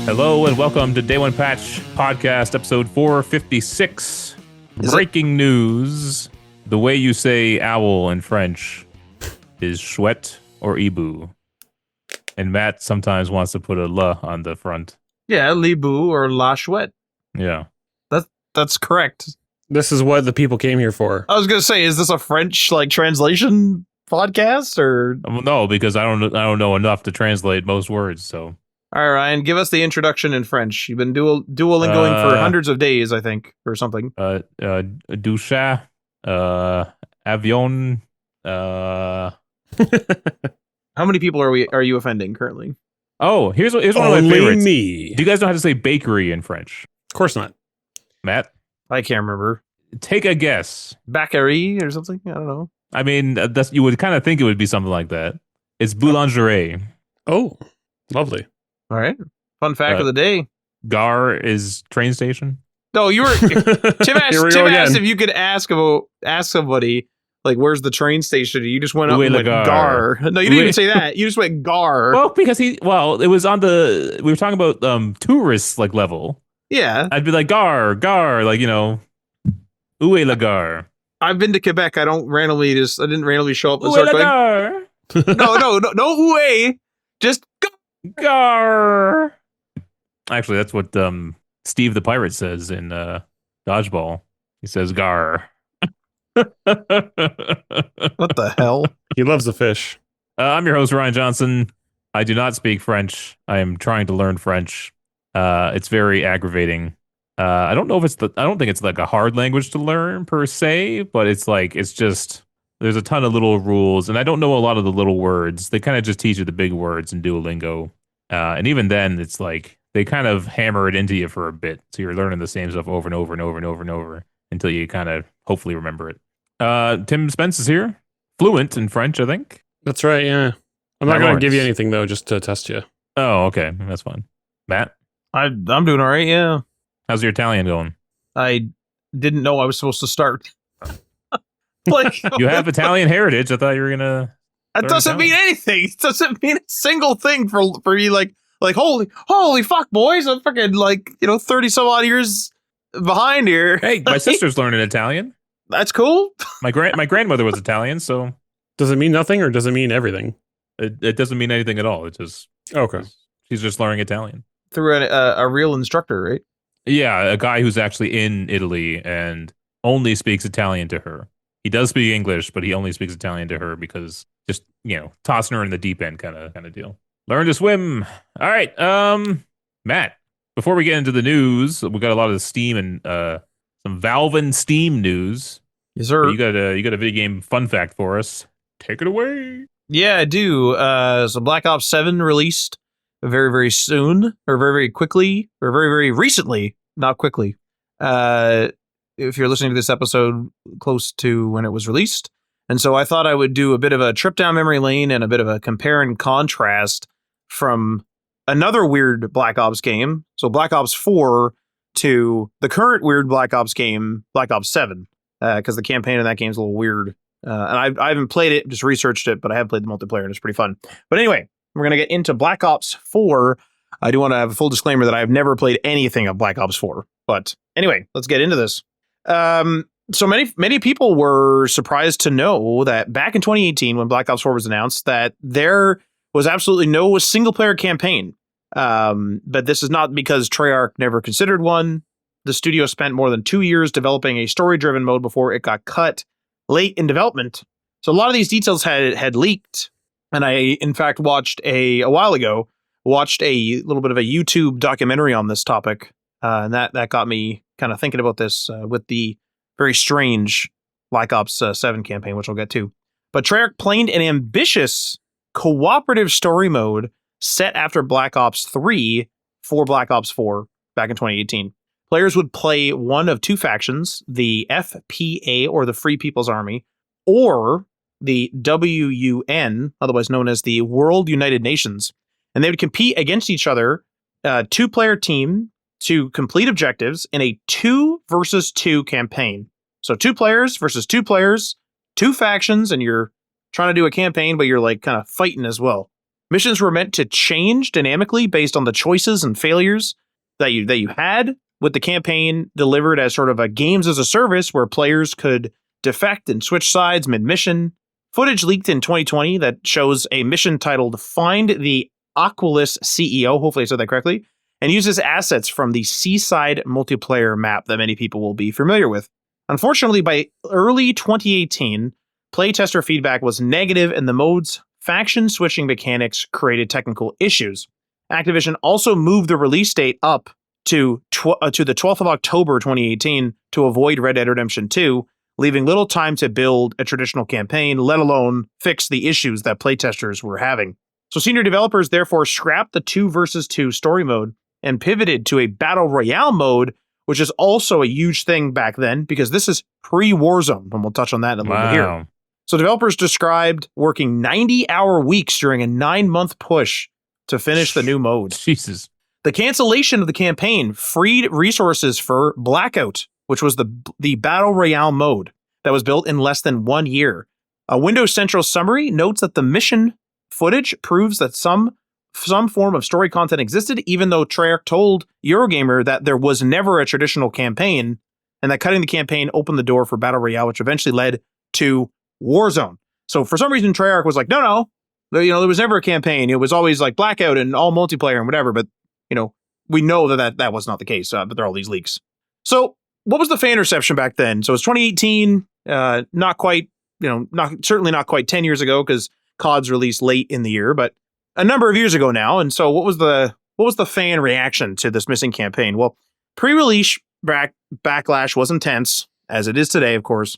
Hello and welcome to Day One Patch Podcast, episode 456. Breaking news. The way you say owl in French is chouette or ibu. And Matt sometimes wants to put a la on the front. Yeah, Libu or La Chouette. Yeah. That's correct. This is what the people came here for. I was gonna say, is this a French translation podcast or? No, because I don't know enough to translate most words, so. All right, Ryan, give us the introduction in French. You've been Duolingoing for hundreds of days, I think, or something. Doucha, avion, How many people are you offending currently? Oh, here's one of my Only favorites. me. Do you guys know how to say bakery in French? Of course not. Matt, I can't remember. take a guess. Bakery or something? I don't know. I mean, you would kind of think it would be something like that. It's boulangerie. Oh, lovely. All right. Fun fact of the day. Gare is train station. No, you were Tim Here we asked go again. if you could ask somebody like where's the train station. You just went up Où est and la went gare? gar. No, you didn't even say that. You just went gar. Well, because it was on we were talking about tourists like level. Yeah. I'd be like gare, like, you know, où est la gare? I've been to Quebec. I didn't randomly show up and Où est start la going. gare? No, oué. Just go. Gare. Actually, that's what Steve the Pirate says in Dodgeball. He says gare. What the hell? He loves the fish. I'm your host, Ryan Johnson. I do not speak French. I am trying to learn French. It's very aggravating. I don't know if I don't think it's like a hard language to learn per se, but it's just, there's a ton of little rules, and I don't know a lot of the little words. They kind of just teach you the big words in Duolingo. And even then, it's like, they kind of hammer it into you for a bit. So you're learning the same stuff over and over and over and over and over until you kind of hopefully remember it. Tim Spence is here. Fluent in French, I think. That's right, yeah. I'm not Matt going to Lawrence. give you anything, though, just to test you. Oh, okay. That's fine. Matt, I'm doing all right. Yeah. how's your Italian going? I didn't know I was supposed to start. Like You have Italian heritage. I thought you were going to. that doesn't mean anything. It doesn't mean a single thing for me. Like holy fuck, boys! I'm freaking 30 some odd years behind here. Hey, my sister's learning Italian. That's cool. My grandmother was Italian, so Does it mean nothing or does it mean everything? it doesn't mean anything at all. It's just Okay. she's just learning Italian. Through a real instructor, right? Yeah, a guy who's actually in Italy and only speaks Italian to her. He does speak English, but he only speaks Italian to her because just, tossing her in the deep end kind of deal. Learn to swim. All right, Matt, before we get into the news, we got a lot of Steam and some Valve and Steam news. Yes, sir. You got a video game fun fact for us. Take it away. Yeah, I do. So Black Ops 7 released very, very soon, or very, very quickly, or very, very recently, not quickly. If you're listening to this episode close to when it was released. And so I thought I would do a bit of a trip down memory lane and a bit of a compare and contrast from another weird Black Ops game. So Black Ops 4 to the current weird Black Ops game, Black Ops 7, because the campaign in that game is a little weird. And I haven't played it, just researched it, but I have played the multiplayer and it's pretty fun. But anyway, we're going to get into Black Ops 4. I do want to have a full disclaimer that I've never played anything of Black Ops 4. But anyway, let's get into this. So many people were surprised to know that back in 2018, when Black Ops 4 was announced, that there was absolutely no single player campaign. But this is not because Treyarch never considered one. The studio spent more than 2 years developing a story-driven mode before it got cut late in development. So a lot of these details had leaked. And I, in fact, watched a while ago, a little bit of a YouTube documentary on this topic. And that got me kind of thinking about this with the very strange Black Ops 7 campaign, which we'll get to. But Treyarch planned an ambitious cooperative story mode set after Black Ops 3 for Black Ops 4 back in 2018. Players would play one of two factions, the FPA, or the Free People's Army, or the WUN, otherwise known as the World United Nations. And they would compete against each other, two-player team, to complete objectives in a 2 versus 2 campaign. So 2 players versus 2 players, 2 factions, and you're trying to do a campaign, but you're like kind of fighting as well. Missions were meant to change dynamically based on the choices and failures that you had, with the campaign delivered as sort of a games as a service where players could defect and switch sides mid-mission. Footage leaked in 2020 that shows a mission titled Find the Aquilus CEO, hopefully I said that correctly, and uses assets from the Seaside multiplayer map that many people will be familiar with. Unfortunately, by early 2018, playtester feedback was negative and the mode's faction switching mechanics created technical issues. Activision also moved the release date up to the 12th of October 2018 to avoid Red Dead Redemption 2, leaving little time to build a traditional campaign, let alone fix the issues that playtesters were having. So senior developers therefore scrapped the 2 versus 2 story mode and pivoted to a battle royale mode, which is also a huge thing back then because this is pre-Warzone, and we'll touch on that in a little bit here. So developers described working 90-hour weeks during a 9-month push to finish the new mode. Jesus. The cancellation of the campaign freed resources for Blackout, which was the Battle Royale mode that was built in less than 1 year. A Windows Central summary notes that the mission footage proves that some form of story content existed, even though Treyarch told Eurogamer that there was never a traditional campaign, and that cutting the campaign opened the door for Battle Royale, which eventually led to Warzone. So for some reason, Treyarch was like, no, there was never a campaign. It was always like Blackout and all multiplayer and whatever, but we know that was not the case, but there are all these leaks. So what was the fan reception back then? So it was 2018, not quite, certainly not quite 10 years ago because COD's released late in the year, but a number of years ago now. And so what was the fan reaction to this missing campaign? Well, pre-release backlash was intense, as it is today, of course.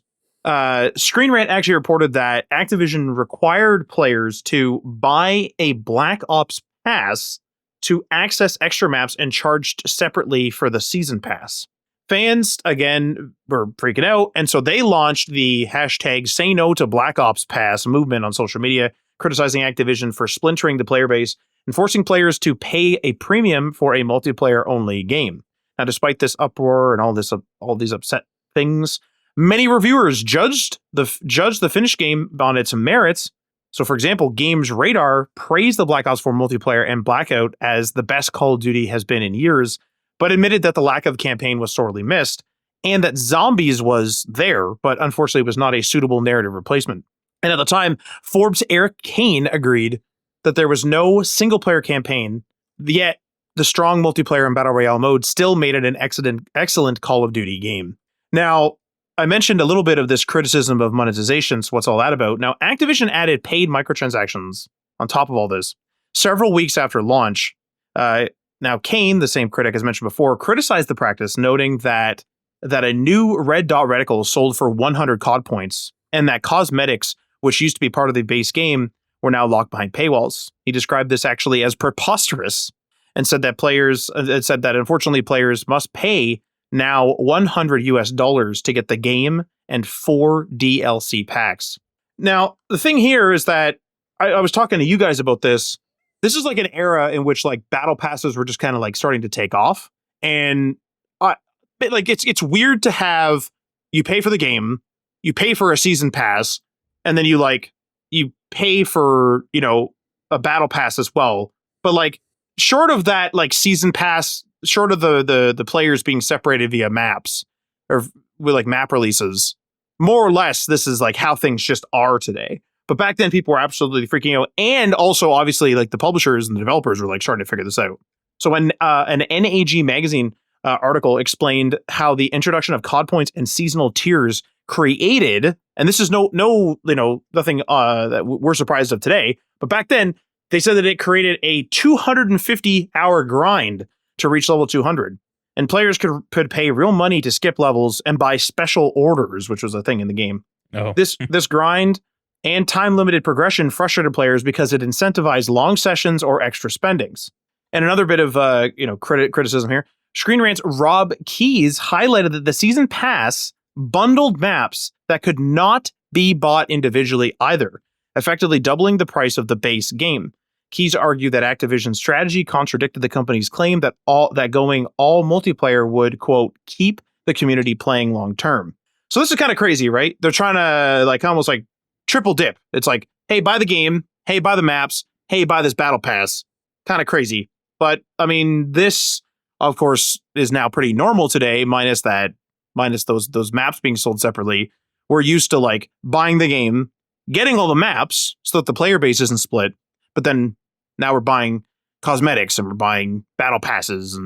Screen Rant actually reported that Activision required players to buy a Black Ops pass to access extra maps and charged separately for the season pass. Fans, again, were freaking out, and so they launched the hashtag Say No to Black Ops Pass movement on social media, criticizing Activision for splintering the player base and forcing players to pay a premium for a multiplayer-only game. Now, despite this uproar and all these upset things, many reviewers judged the finished game on its merits. So, for example, Games Radar praised the Black Ops 4 multiplayer and Blackout as the best Call of Duty has been in years, but admitted that the lack of campaign was sorely missed, and that Zombies was there, but unfortunately was not a suitable narrative replacement. And at the time, Forbes' Eric Kane agreed that there was no single-player campaign, yet the strong multiplayer and Battle Royale mode still made it an excellent Call of Duty game. Now, I mentioned a little bit of this criticism of monetization, so what's all that about? Now, Activision added paid microtransactions on top of all this several weeks after launch. Now, Kane, the same critic as mentioned before, criticized the practice, noting that a new red dot reticle sold for 100 COD points, and that cosmetics, which used to be part of the base game, were now locked behind paywalls. He described this actually as preposterous, and said that unfortunately players must pay now $100 to get the game and 4 DLC packs. Now, the thing here is that I was talking to you guys about this. This is like an era in which like battle passes were just kind of like starting to take off. And it's weird to have, you pay for the game, you pay for a season pass, and then you pay for, a battle pass as well. But like short of that, like season pass, short of the players being separated via maps or with like map releases, more or less, this is like how things just are today. But back then, people were absolutely freaking out. And also, obviously, like the publishers and the developers were like starting to figure this out. So when an NAG magazine article explained how the introduction of COD points and seasonal tiers created, and this is nothing that we're surprised of today, but back then, they said that it created a 250-hour grind to reach level 200. And players could pay real money to skip levels and buy special orders, which was a thing in the game. Oh. This grind and time-limited progression frustrated players because it incentivized long sessions or extra spendings. And another bit of criticism here. Screen Rant's Rob Keys highlighted that the season pass bundled maps that could not be bought individually either, effectively doubling the price of the base game. Keys argued that Activision's strategy contradicted the company's claim that going all multiplayer would, quote, keep the community playing long term. So this is kind of crazy, right? They're trying to like almost like triple dip. It's like, hey, buy the game, hey, buy the maps, hey, buy this battle pass. Kind of crazy. But I mean, this, of course, is now pretty normal today, minus those maps being sold separately. We're used to like buying the game, getting all the maps so that the player base isn't split. But then now we're buying cosmetics and we're buying battle passes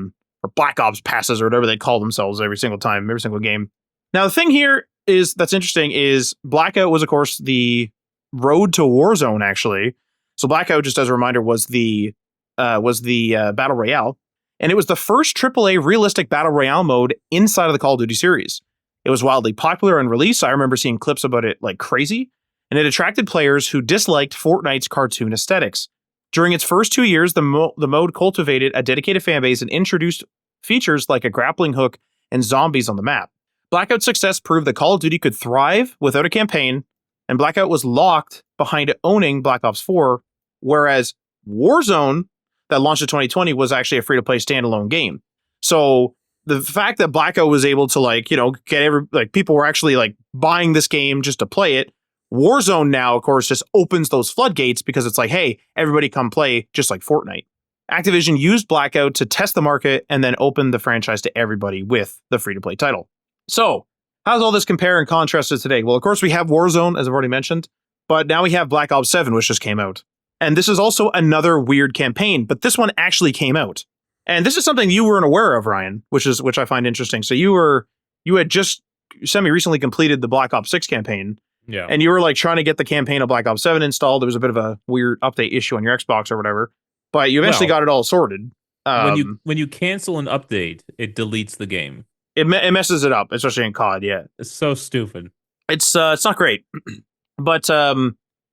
or Black Ops passes or whatever they call themselves every single time, every single game. Now, the thing here that's interesting is Blackout was, of course, the road to Warzone, actually. So Blackout, just as a reminder, was the battle royale, and it was the first AAA realistic battle royale mode inside of the Call of Duty series. It was wildly popular on release. I remember seeing clips about it like crazy, and it attracted players who disliked Fortnite's cartoon aesthetics. During its first 2 years, the mode cultivated a dedicated fan base and introduced features like a grappling hook and zombies on the map. Blackout's success proved that Call of Duty could thrive without a campaign, and Blackout was locked behind owning Black Ops 4, whereas Warzone, that launched in 2020, was actually a free-to-play standalone game. So the fact that Blackout was able to get people were actually like buying this game just to play it. Warzone now, of course, just opens those floodgates because it's like, hey, everybody come play just like Fortnite. Activision used Blackout to test the market and then open the franchise to everybody with the free-to-play title. So how does all this compare and contrast to today? Well, of course, we have Warzone, as I've already mentioned, but now we have Black Ops 7, which just came out. And this is also another weird campaign, but this one actually came out. And this is something you weren't aware of, Ryan, which I find interesting. So you had just semi-recently completed the Black Ops 6 campaign. Yeah. And you were like trying to get the campaign of Black Ops 7 installed. There was a bit of a weird update issue on your Xbox or whatever, but you eventually got it all sorted. When you cancel an update, it deletes the game. It messes it up, especially in COD. Yeah, It's so stupid. it's not great. But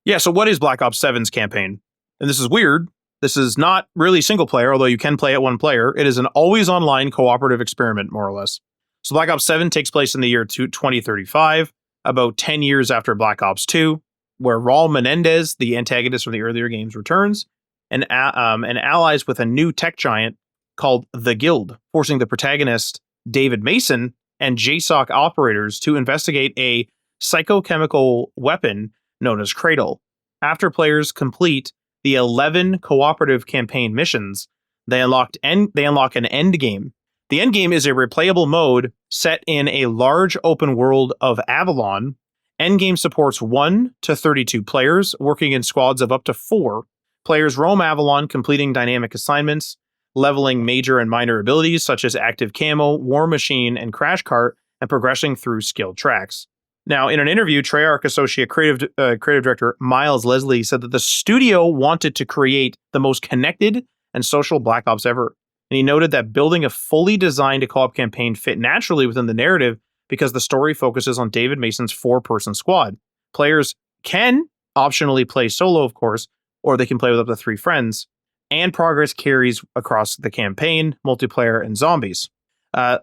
yeah. So what is Black Ops 7's campaign? And this is weird. This is not really single player, although you can play it one player. It is an always online cooperative experiment, more or less. So Black Ops 7 takes place in the year 2035, about 10 years after Black Ops 2, where Raul Menendez, the antagonist from the earlier games, returns and allies with a new tech giant called the Guild, forcing the protagonist, David Mason, and JSOC operators to investigate a psychochemical weapon known as Cradle. After players complete the 11 cooperative campaign missions, they unlock an end game. The end game is a replayable mode set in a large open world of Avalon. Endgame supports 1 to 32 players, working in squads of up to 4. Players roam Avalon, completing dynamic assignments, leveling major and minor abilities such as active camo, war machine, and crash cart, and progressing through skilled tracks. Now, in an interview, Treyarch Associate Creative Director Miles Leslie said that the studio wanted to create the most connected and social Black Ops ever. And he noted that building a fully designed co-op campaign fit naturally within the narrative because the story focuses on David Mason's 4-person squad. Players can optionally play solo, of course, or they can play with up to 3 friends, and progress carries across the campaign, multiplayer, and zombies.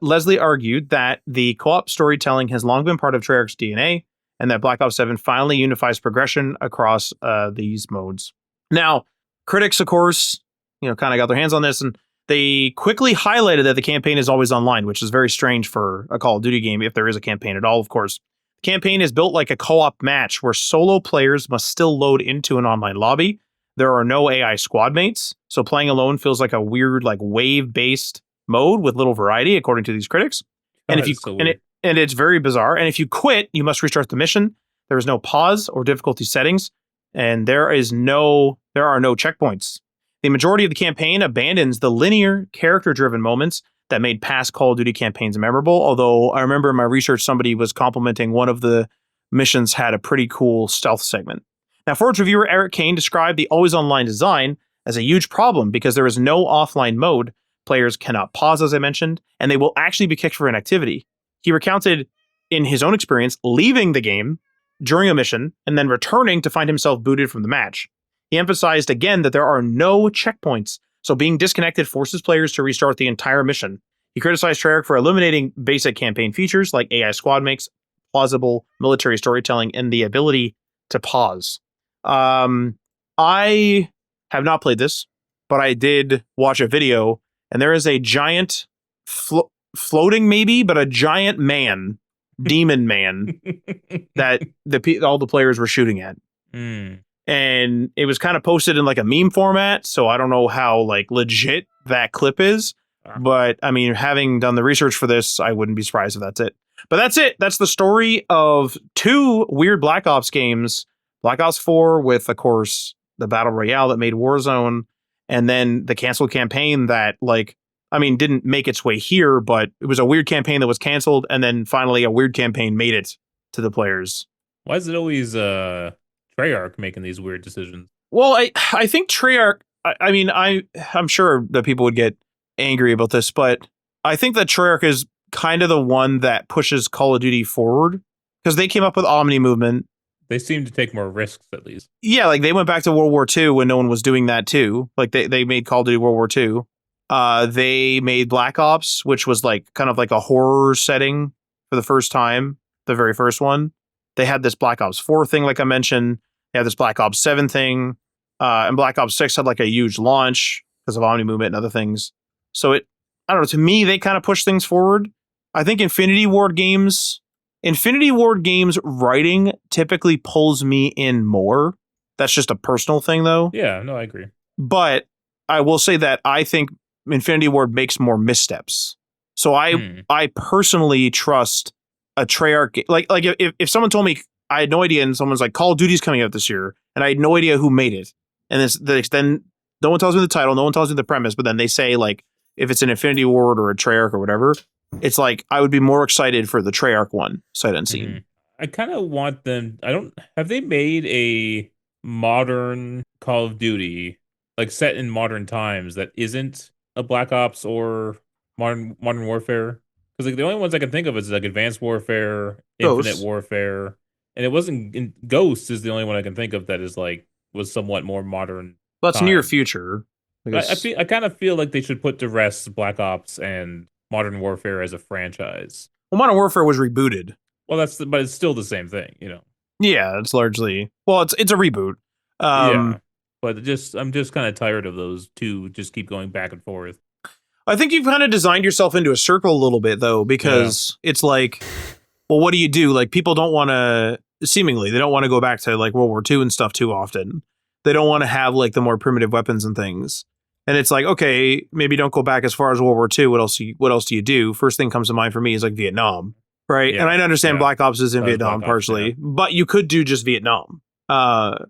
Leslie argued that the co-op storytelling has long been part of Treyarch's DNA, and that Black Ops 7 finally unifies progression across these modes. Now, critics, of course, kind of got their hands on this, and they quickly highlighted that the campaign is always online, which is very strange for a Call of Duty game, if there is a campaign at all, of course. The campaign is built like a co-op match where solo players must still load into an online lobby. There are no AI squad mates, so playing alone feels like a weird, wave-based mode with little variety, according to these critics. And it's very bizarre. And if you quit, you must restart the mission. There is no pause or difficulty settings, and there are no checkpoints. The majority of the campaign abandons the linear, character-driven moments that made past Call of Duty campaigns memorable. Although I remember in my research, somebody was complimenting one of the missions had a pretty cool stealth segment. Now, Forge reviewer Eric Kane described the always online design as a huge problem because there is no offline mode. Players cannot pause, as I mentioned, and they will actually be kicked for inactivity. He recounted, in his own experience, leaving the game during a mission and then returning to find himself booted from the match. He emphasized again that there are no checkpoints, so being disconnected forces players to restart the entire mission. He criticized Treyarch for eliminating basic campaign features like AI squad mates, plausible military storytelling, and the ability to pause. I have not played this, but I did watch a video. And there is a giant floating, maybe, but a giant demon man that all the players were shooting at. Mm. and it was kind of posted in like a meme format. So I don't know how like legit that clip is. But I mean, having done the research for this, I wouldn't be surprised if that's it. But that's it. That's the story of 2 weird Black Ops games. Black Ops 4 with, of course, the Battle Royale that made Warzone, and then the canceled campaign that, like, I mean, didn't make its way here, but it was a weird campaign that was canceled, and then finally a weird campaign made it to the players. Why is it always Treyarch making these weird decisions? Well, I think Treyarch, I mean, I'm sure that people would get angry about this, but I think that Treyarch is kind of the one that pushes Call of Duty forward because they came up with Omni Movement. They seem to take more risks, at least. Yeah, like they went back to World War II when no one was doing that too. Like they made Call of Duty World War II. They made Black Ops, which was like kind of like a horror setting for the first time, the very first one. They had this Black Ops 4 thing, like I mentioned. They had this Black Ops 7 thing. And Black Ops 6 had like a huge launch because of Omni Movement and other things. So I don't know, to me, they kind of push things forward. I think Infinity Ward games writing typically pulls me in more. That's just a personal thing, though. Yeah, no, I agree. But I will say that I think Infinity Ward makes more missteps. So I personally trust a Treyarch. Like if someone told me I had no idea, and someone's like, Call of Duty's coming out this year, and I had no idea who made it, and then no one tells me the title, no one tells me the premise, but then they say like if it's an Infinity Ward or a Treyarch or whatever, it's like I would be more excited for the Treyarch one, sight unseen. Mm-hmm. I kind of want them. Have they made a modern Call of Duty, like set in modern times, that isn't a Black Ops or Modern Warfare? Because like the only ones I can think of is like Advanced Warfare, Ghosts. Infinite Warfare, and it wasn't. Ghost is the only one I can think of that is like was somewhat more modern. Well, that's near future. I kind of feel like they should put to rest Black Ops and Modern Warfare as a franchise. Well, Modern Warfare was rebooted. Well, but it's still the same thing, you know. Yeah, it's largely it's a reboot. Yeah, but I'm just kind of tired of those two just keep going back and forth. I think you've kind of designed yourself into a circle a little bit though, because it's like, well, what do you do? Like people don't want to seemingly they don't want to go back to like World War II and stuff too often. They don't want to have like the more primitive weapons and things. And it's like, okay, maybe don't go back as far as World War II. What else do you do? First thing comes to mind for me is like Vietnam, right? Yeah, and I understand Black Ops is in Vietnam Black Ops, partially, but you could do just Vietnam. But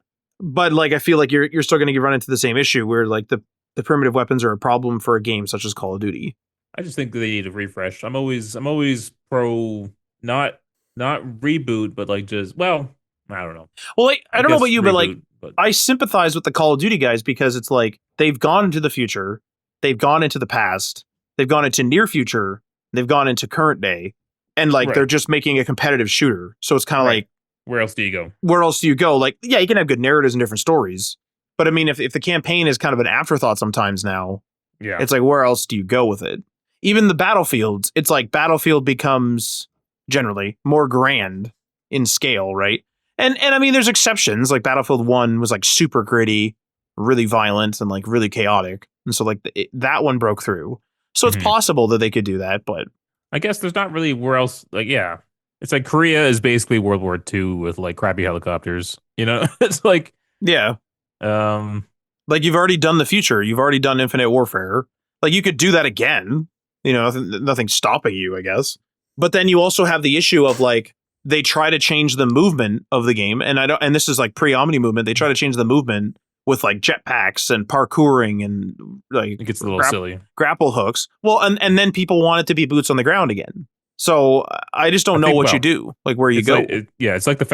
like I feel like you're still going to run into the same issue where like the primitive weapons are a problem for a game such as Call of Duty. I just think they need a refresh. I'm always pro not reboot, but like just I don't know. Well, like, I don't know about you, reboot, but I sympathize with the Call of Duty guys because it's like they've gone into the future, they've gone into the past, they've gone into near future, they've gone into current day, and like they're just making a competitive shooter. So it's kind of like, where else do you go? Where else do you go? Like, yeah, you can have good narratives and different stories, but I mean, if the campaign is kind of an afterthought sometimes now, it's like where else do you go with it? Even the battlefields, it's like Battlefield becomes generally more grand in scale, right? And I mean, there's exceptions. Like Battlefield 1 was like super gritty, really violent, and like really chaotic. And so like that one broke through. So it's possible that they could do that, but I guess there's not really where else. Like, yeah, it's like Korea is basically World War II with like crappy helicopters. You know, it's like like you've already done the future. You've already done Infinite Warfare. Like you could do that again. You know, nothing's stopping you, I guess. But then you also have the issue of like they try to change the movement of the game, and this is like pre-Omni movement. They try to change the movement with like jetpacks and parkouring and like it gets a little silly grapple hooks. Well, and then people want it to be boots on the ground again. So I just don't know what you do, like where you go. Like, it's like the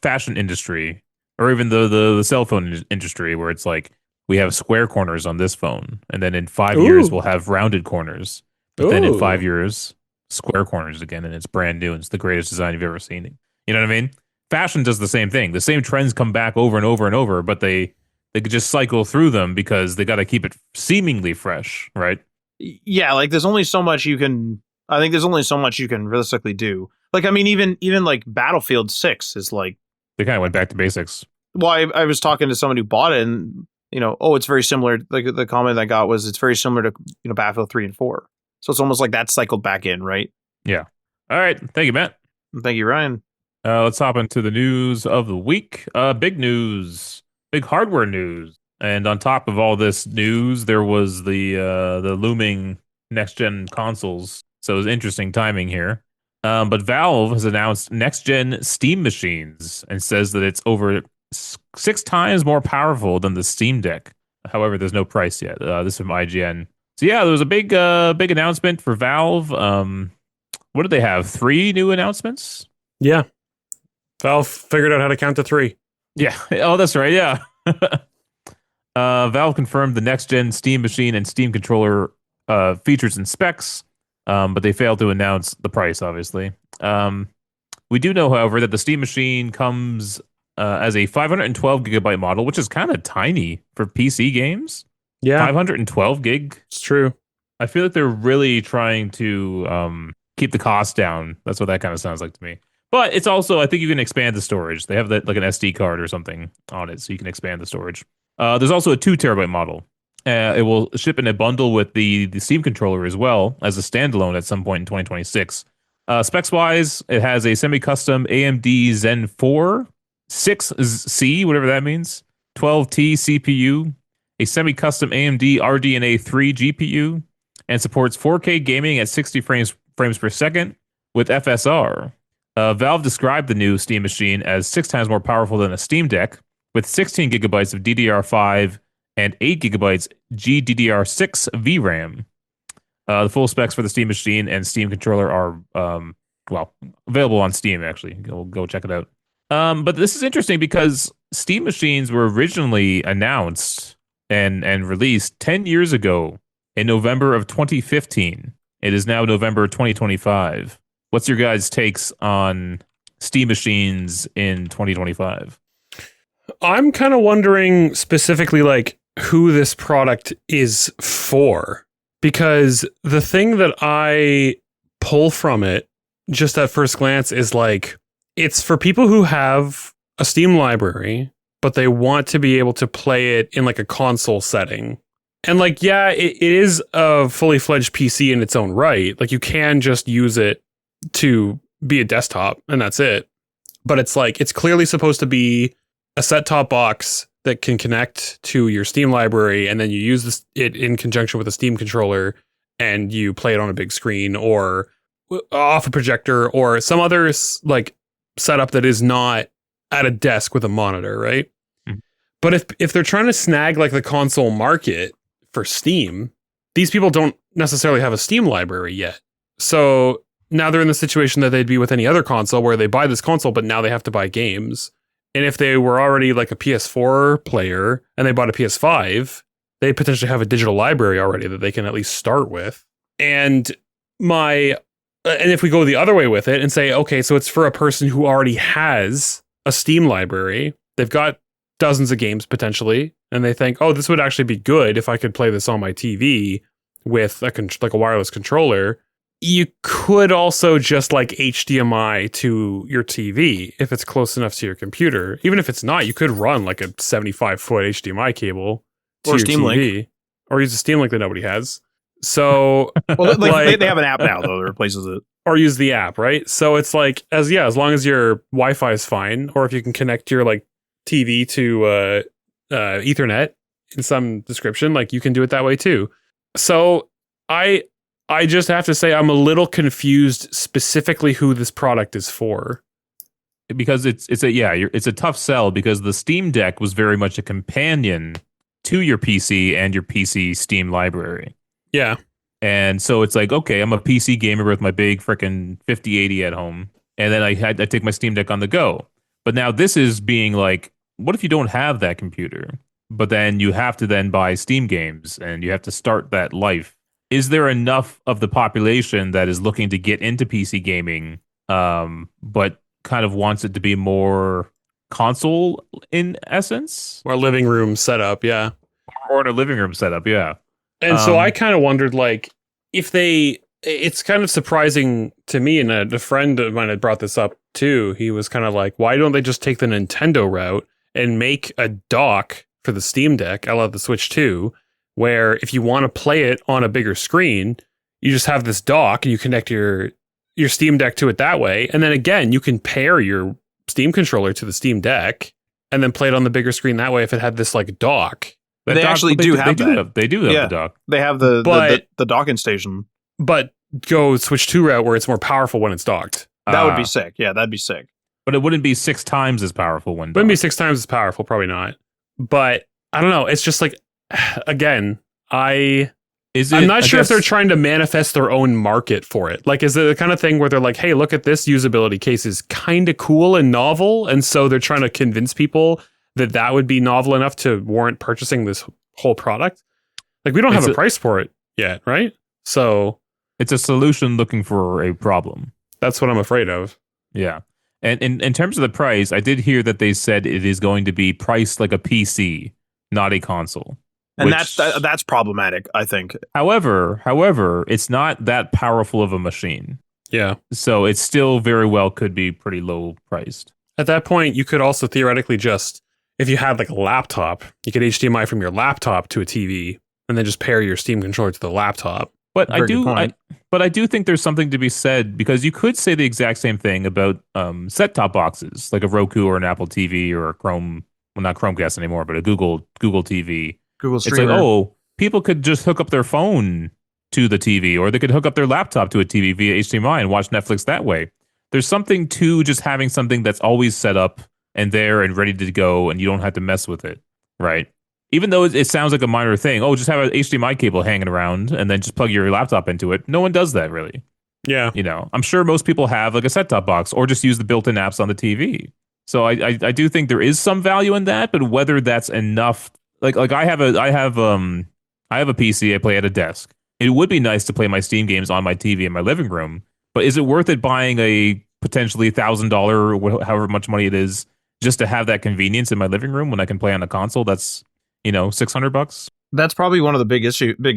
fashion industry, or even the cell phone industry, where it's like we have square corners on this phone, and then in 5 years we'll have rounded corners. But then in 5 years, square corners again, and it's brand new. And it's the greatest design you've ever seen. You know what I mean? Fashion does the same thing. The same trends come back over and over and over, but they could just cycle through them because they got to keep it seemingly fresh, right? Yeah, like there's only so much you can. I think there's only so much you can realistically do. Like, I mean, even like Battlefield 6 is like they kind of went back to basics. Well, I was talking to someone who bought it, and it's very similar. Like the comment I got was it's very similar to Battlefield 3 and 4. So it's almost like that cycled back in, right? Yeah. All right. Thank you, Matt. Thank you, Ryan. Let's hop into the news of the week. Big news. big hardware news. And on top of all this news, there was the looming next gen consoles. So it was interesting timing here. But Valve has announced next gen Steam machines and says that it's over 6 times more powerful than the Steam Deck. However, there's no price yet. This is from IGN. So yeah, there was a big announcement for Valve. What did they have? 3 new announcements? Yeah. Valve figured out how to count to 3. Yeah. Oh, that's right. Yeah. Valve confirmed the next gen Steam machine and Steam controller features and specs, but they failed to announce the price, obviously. We do know, however, that the Steam machine comes as a 512 gigabyte model, which is kind of tiny for PC games. Yeah. 512 gig. It's true. I feel like they're really trying to keep the cost down. That's what that kind of sounds like to me. But it's also, I think you can expand the storage. They have like an SD card or something on it, so you can expand the storage. There's also a 2 terabyte model. It will ship in a bundle with the Steam controller as well as a standalone at some point in 2026. Specs wise, it has a semi-custom AMD Zen 4 6C, whatever that means, 12T CPU, a semi-custom AMD RDNA 3 GPU, and supports 4K gaming at 60 frames per second with FSR. Valve described the new Steam machine as 6 times more powerful than a Steam Deck, with 16 gigabytes of DDR5 and 8 gigabytes GDDR6 VRAM. The full specs for the Steam machine and Steam controller are, available on Steam, actually. Go check it out. But this is interesting because Steam machines were originally announced and released 10 years ago in November of 2015. It is now November 2025. What's your guys' takes on Steam machines in 2025? I'm kind of wondering specifically like who this product is for, because the thing that I pull from it just at first glance is like it's for people who have a Steam library, but they want to be able to play it in like a console setting. And like, yeah, it is a fully fledged PC in its own right. Like you can just use it to be a desktop and that's it. But it's like, it's clearly supposed to be a set-top box that can connect to your Steam library, and then you use it in conjunction with a Steam controller and you play it on a big screen or off a projector or some other like setup that is not at a desk with a monitor, right? Mm-hmm. But if they're trying to snag like the console market for Steam, these people don't necessarily have a Steam library yet. So now they're in the situation that they'd be with any other console where they buy this console, but now they have to buy games. And if they were already like a PS4 player and they bought a PS5, they potentially have a digital library already that they can at least start with. And if we go the other way with it and say, okay, so it's for a person who already has a Steam library, they've got dozens of games potentially, and they think, oh, this would actually be good if I could play this on my TV with like a wireless controller. You could also just like HDMI to your TV if it's close enough to your computer. Even if it's not, you could run like a 75-foot HDMI cable to or your Steam TV. Link. Or use a Steam Link that nobody has. So, well, they have an app now though that replaces it. Or use the app, right? So it's like as long as your Wi-Fi is fine, or if you can connect your like TV to Ethernet in some description, like you can do it that way too. So I just have to say I'm a little confused specifically who this product is for. Because it's a tough sell because the Steam Deck was very much a companion to your PC and your PC Steam library. Yeah. And so it's like, okay, I'm a PC gamer with my big freaking 5080 at home, and then I take my Steam Deck on the go. But now this is being like, what if you don't have that computer? But then you have to then buy Steam games and you have to start that life. Is there enough of the population that is looking to get into PC gaming, but kind of wants it to be more console in essence? Or living room setup, yeah. Or in a living room setup, yeah. And so I kind of wondered, like, it's kind of surprising to me, and a friend of mine had brought this up too. He was kind of like, why don't they just take the Nintendo route and make a dock for the Steam Deck, a la the Switch 2, where if you want to play it on a bigger screen, you just have this dock and you connect your Steam Deck to it that way. And then again, you can pair your Steam controller to the Steam Deck and then play it on the bigger screen that way if it had this like dock. They actually do have that. They do have Yeah. the dock. They have the docking station. But go switch 2 route where it's more powerful when it's docked. That would be sick. Yeah, that'd be sick. But it wouldn't be 6 times as powerful when Wouldn't be docked. 6 times as powerful, probably not. But I don't know. It's just like, again, I'm not sure if they're trying to manifest their own market for it. Like, is it the kind of thing where they're like, hey, look at this usability case is kind of cool and novel. And so they're trying to convince people that would be novel enough to warrant purchasing this whole product. Like, we don't have a price for it yet, right? So it's a solution looking for a problem. That's what I'm afraid of. Yeah. And in terms of the price, I did hear that they said it is going to be priced like a PC, not a console. And that's problematic, I think. However, it's not that powerful of a machine. Yeah. So it still very well could be pretty low priced. At that point, you could also theoretically just, if you had like a laptop, you could HDMI from your laptop to a TV and then just pair your Steam controller to the laptop. But I do think there's something to be said, because you could say the exact same thing about set-top boxes, like a Roku or an Apple TV or a Chrome, well, not Chromecast anymore, but a Google TV. Google It's Streamer. like, people could just hook up their phone to the TV, or they could hook up their laptop to a TV via HDMI and watch Netflix that way. There's something to just having something that's always set up and there and ready to go, and you don't have to mess with it, right? Even though it sounds like a minor thing, just have an HDMI cable hanging around and then just plug your laptop into it. No one does that, really. Yeah. I'm sure most people have like a set-top box or just use the built-in apps on the TV. So I do think there is some value in that, but whether that's enough, like I have a PC I play at a desk. It would be nice to play my Steam games on my TV in my living room, but is it worth it buying a potentially $1,000 or however much money it is just to have that convenience in my living room when I can play on a console that's $600? That's probably one of the big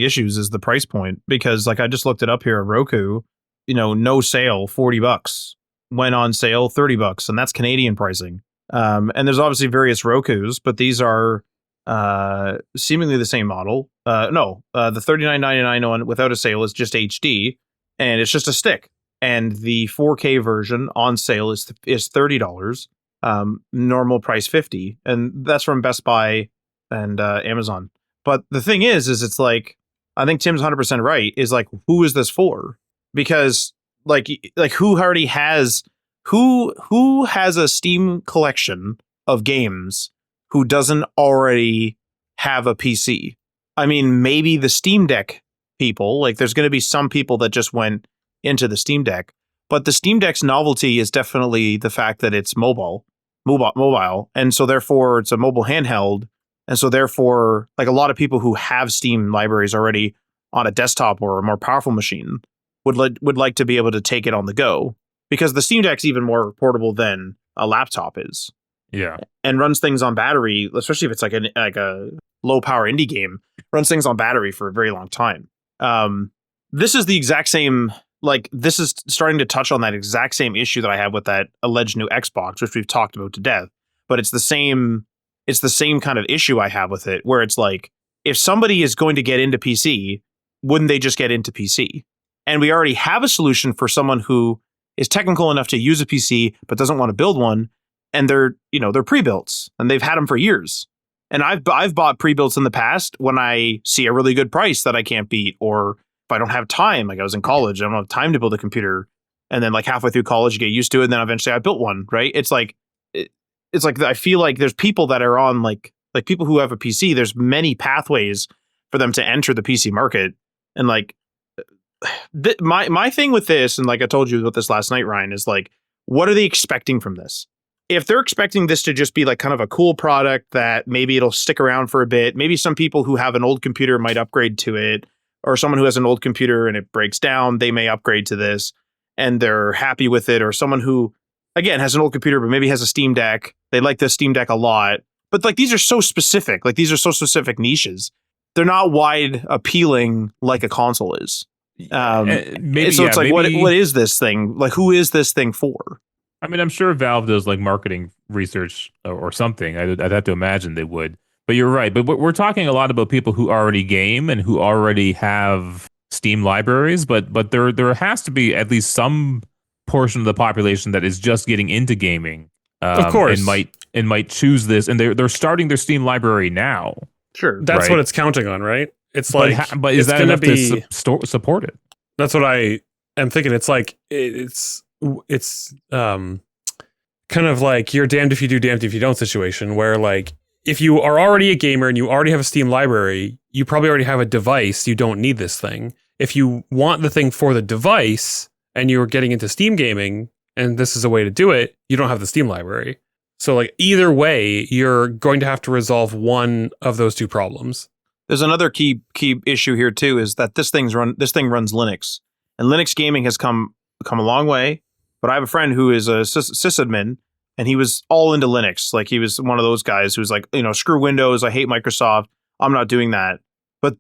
issues is the price point, because like I just looked it up here at Roku, no sale, $40, went on sale $30, and that's Canadian pricing. And there's obviously various Rokus, but these are seemingly the same model. The $39.99 one without a sale is just HD, and it's just a stick. And the 4K version on sale is $30. Normal price $50, and that's from Best Buy and Amazon. But the thing is it's like, I think Tim's 100% right, is like, who is this for? Because like who has a Steam collection of games who doesn't already have a PC? I mean, maybe the Steam Deck people, like there's going to be some people that just went into the Steam Deck, but the Steam Deck's novelty is definitely the fact that it's mobile, and so therefore it's a mobile handheld. And so therefore, like a lot of people who have Steam libraries already on a desktop or a more powerful machine would like to be able to take it on the go, because the Steam Deck's even more portable than a laptop is. Yeah. And runs things on battery, especially if it's like a low power indie game, runs things on battery for a very long time. This is the exact same, like this is starting to touch on that exact same issue that I have with that alleged new Xbox, which we've talked about to death, but it's the same kind of issue I have with it, where it's like, if somebody is going to get into PC, wouldn't they just get into PC? And we already have a solution for someone who is technical enough to use a PC, but doesn't want to build one. And they're pre-builts and they've had them for years. And I've bought pre-builts in the past when I see a really good price that I can't beat, or if I don't have time, like I was in college, I don't have time to build a computer. And then like halfway through college, you get used to it. And then eventually I built one, right? It's like I feel like there's people that are on like people who have a PC. There's many pathways for them to enter the PC market, and like my thing with this, and like I told you about this last night, Ryan, is like, what are they expecting from this? If they're expecting this to just be like kind of a cool product that maybe it'll stick around for a bit, maybe some people who have an old computer might upgrade to it, or someone who has an old computer and it breaks down, they may upgrade to this and they're happy with it, or someone who again has an old computer but maybe has a Steam Deck, they like the Steam Deck a lot. But like these are so specific, like these are so specific niches. They're not wide appealing like a console is. It's like, what is this thing? Like, who is this thing for? I mean, I'm sure Valve does like marketing research or something. I'd have to imagine they would. But you're right. But we're talking a lot about people who already game and who already have Steam libraries. But there has to be at least some portion of the population that is just getting into gaming. Of course. and might choose this, and they're starting their Steam library now. Sure. That's Right. what it's counting on, right? It's But like, but is it's that gonna enough be, to support it? that's what I am thinking. It's like, it's kind of like you're damned if you do, damned if you don't situation, where like, if you are already a gamer and you already have a Steam library, you probably already have a device. You don't need this thing. If you want the thing for the device and you're getting into Steam gaming and this is a way to do it, you don't have the Steam library. So like either way, you're going to have to resolve one of those two problems. There's another key issue here too, is that this thing runs Linux, and Linux gaming has come a long way. But I have a friend who is a sysadmin, and he was all into Linux. Like he was one of those guys who's like, screw Windows, I hate Microsoft, I'm not doing that. But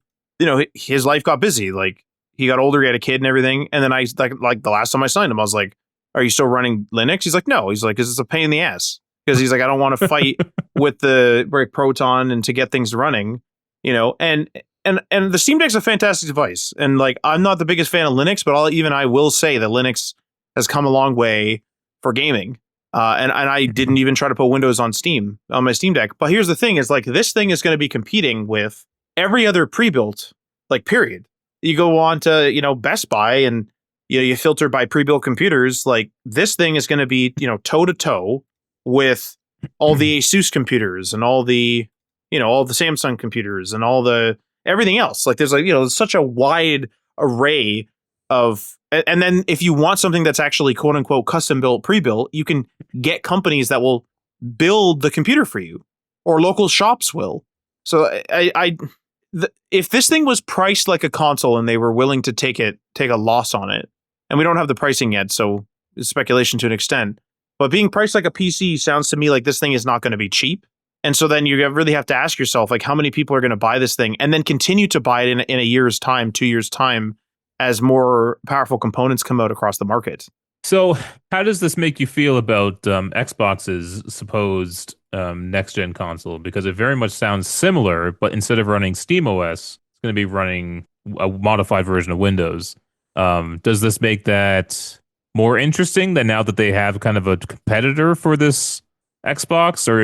his life got busy. Like he got older, he had a kid and everything. And then I like the last time I signed him, I was like, "Are you still running Linux?" He's like, "No." He's like, "'Cause it's a pain in the ass." Because he's like, "I don't want to fight with the Proton and to get things running." And the Steam Deck's a fantastic device. And like, I'm not the biggest fan of Linux, but I will say that Linux has come a long way for gaming. And I didn't even try to put Windows on Steam on my Steam Deck. But here's the thing: is like this thing is going to be competing with every other pre-built, like period. You go on to Best Buy and you filter by pre-built computers. Like this thing is going to be toe to toe with all the Asus computers and all the Samsung computers and all the everything else. Like there's such a wide array of, and then if you want something that's actually quote unquote custom built, pre-built, you can get companies that will build the computer for you, or local shops will. So if this thing was priced like a console and they were willing to take a loss on it, and we don't have the pricing yet, so it's speculation to an extent, but being priced like a PC sounds to me like this thing is not going to be cheap. And so then you really have to ask yourself, like, how many people are going to buy this thing and then continue to buy it in a year's time, 2 years' time, as more powerful components come out across the market. So how does this make you feel about Xbox's supposed next-gen console? Because it very much sounds similar, but instead of running SteamOS, it's going to be running a modified version of Windows. Does this make that more interesting than now that they have kind of a competitor for this Xbox? Or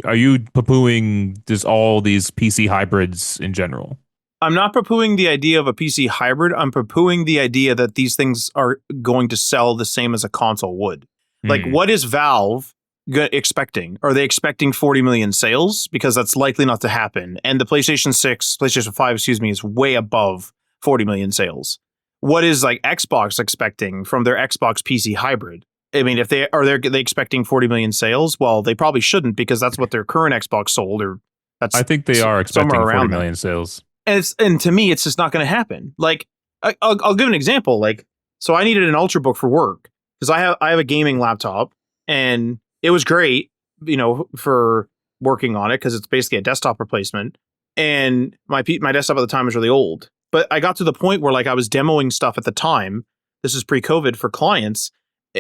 are you poo-pooing just all these PC hybrids in general? I'm not poo-pooing the idea of a PC hybrid. I'm poo-pooing the idea that these things are going to sell the same as a console would. Like, what is Valve expecting? Are they expecting 40 million sales? Because that's likely not to happen. And the PlayStation 5, is way above 40 million sales. What is like Xbox expecting from their Xbox PC hybrid? I mean, if they expecting 40 million sales, well, they probably shouldn't, because that's what their current Xbox sold, or that's I think they are expecting somewhere 40 around million sales. And to me, it's just not going to happen. Like, I'll give an example. Like, so I needed an Ultrabook for work because I have a gaming laptop, and it was great, for working on it because it's basically a desktop replacement. And my desktop at the time was really old, but I got to the point where like I was demoing stuff at the time. This is pre-COVID, for clients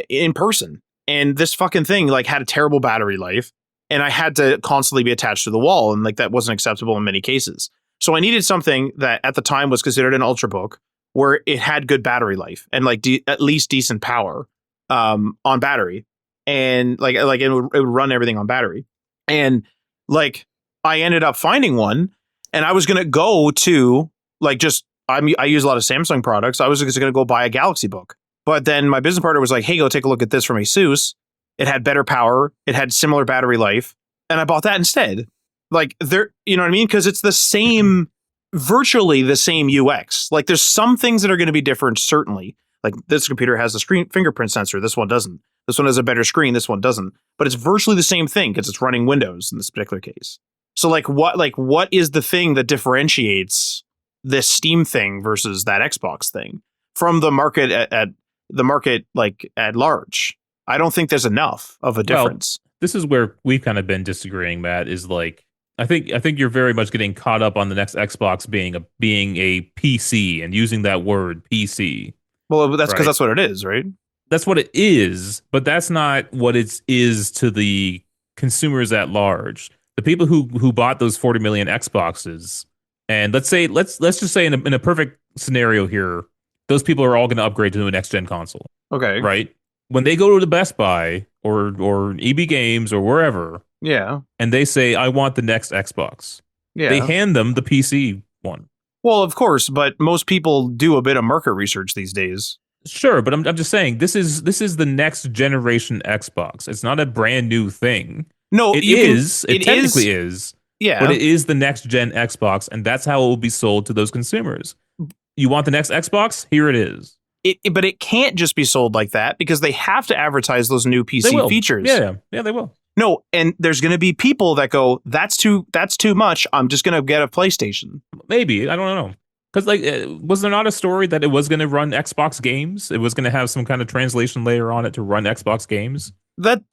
in person, and this fucking thing like had a terrible battery life, and I had to constantly be attached to the wall, and like that wasn't acceptable in many cases. So I needed something that at the time was considered an Ultrabook, where it had good battery life and like at least decent power on battery, and like it would run everything on battery. And like I ended up finding one, and I was gonna go to like I use a lot of Samsung products. I was just gonna go buy a Galaxy Book, but then my business partner was like, "Hey, go take a look at this from Asus. It had better power, it had similar battery life," and I bought that instead. Like you know what I mean? Because it's virtually the same UX. Like there's some things that are going to be different, certainly. Like this computer has a screen fingerprint sensor. This one doesn't. This one has a better screen. This one doesn't. But it's virtually the same thing because it's running Windows in this particular case. So what is the thing that differentiates this Steam thing versus that Xbox thing from the market at the market like at large? I don't think there's enough of a difference. Well, this is where we've kind of been disagreeing, Matt, is like, I think you're very much getting caught up on the next Xbox being a PC and using that word PC. Well, that's because that's what it is, right? That's what it is, but that's not what it is to the consumers at large. The people who bought those 40 million Xboxes, and let's just say in a perfect scenario here, those people are all going to upgrade to a next gen console. Okay. Right? When they go to the Best Buy or EB Games or wherever, Yeah. and they say, I want the next Xbox. Yeah. They hand them the PC one. Well, of course, but most people do a bit of market research these days. Sure, but I'm just saying this is the next generation Xbox. It's not a brand new thing. No, It technically is. Yeah. But it is the next gen Xbox, and that's how it will be sold to those consumers. You want the next Xbox? Here it is. But it can't just be sold like that because they have to advertise those new PC features. Yeah, they will. No, and there's going to be people that go, that's too much. I'm just going to get a PlayStation. Maybe, I don't know. Because was there not a story that it was going to run Xbox games? It was going to have some kind of translation layer on it to run Xbox games. And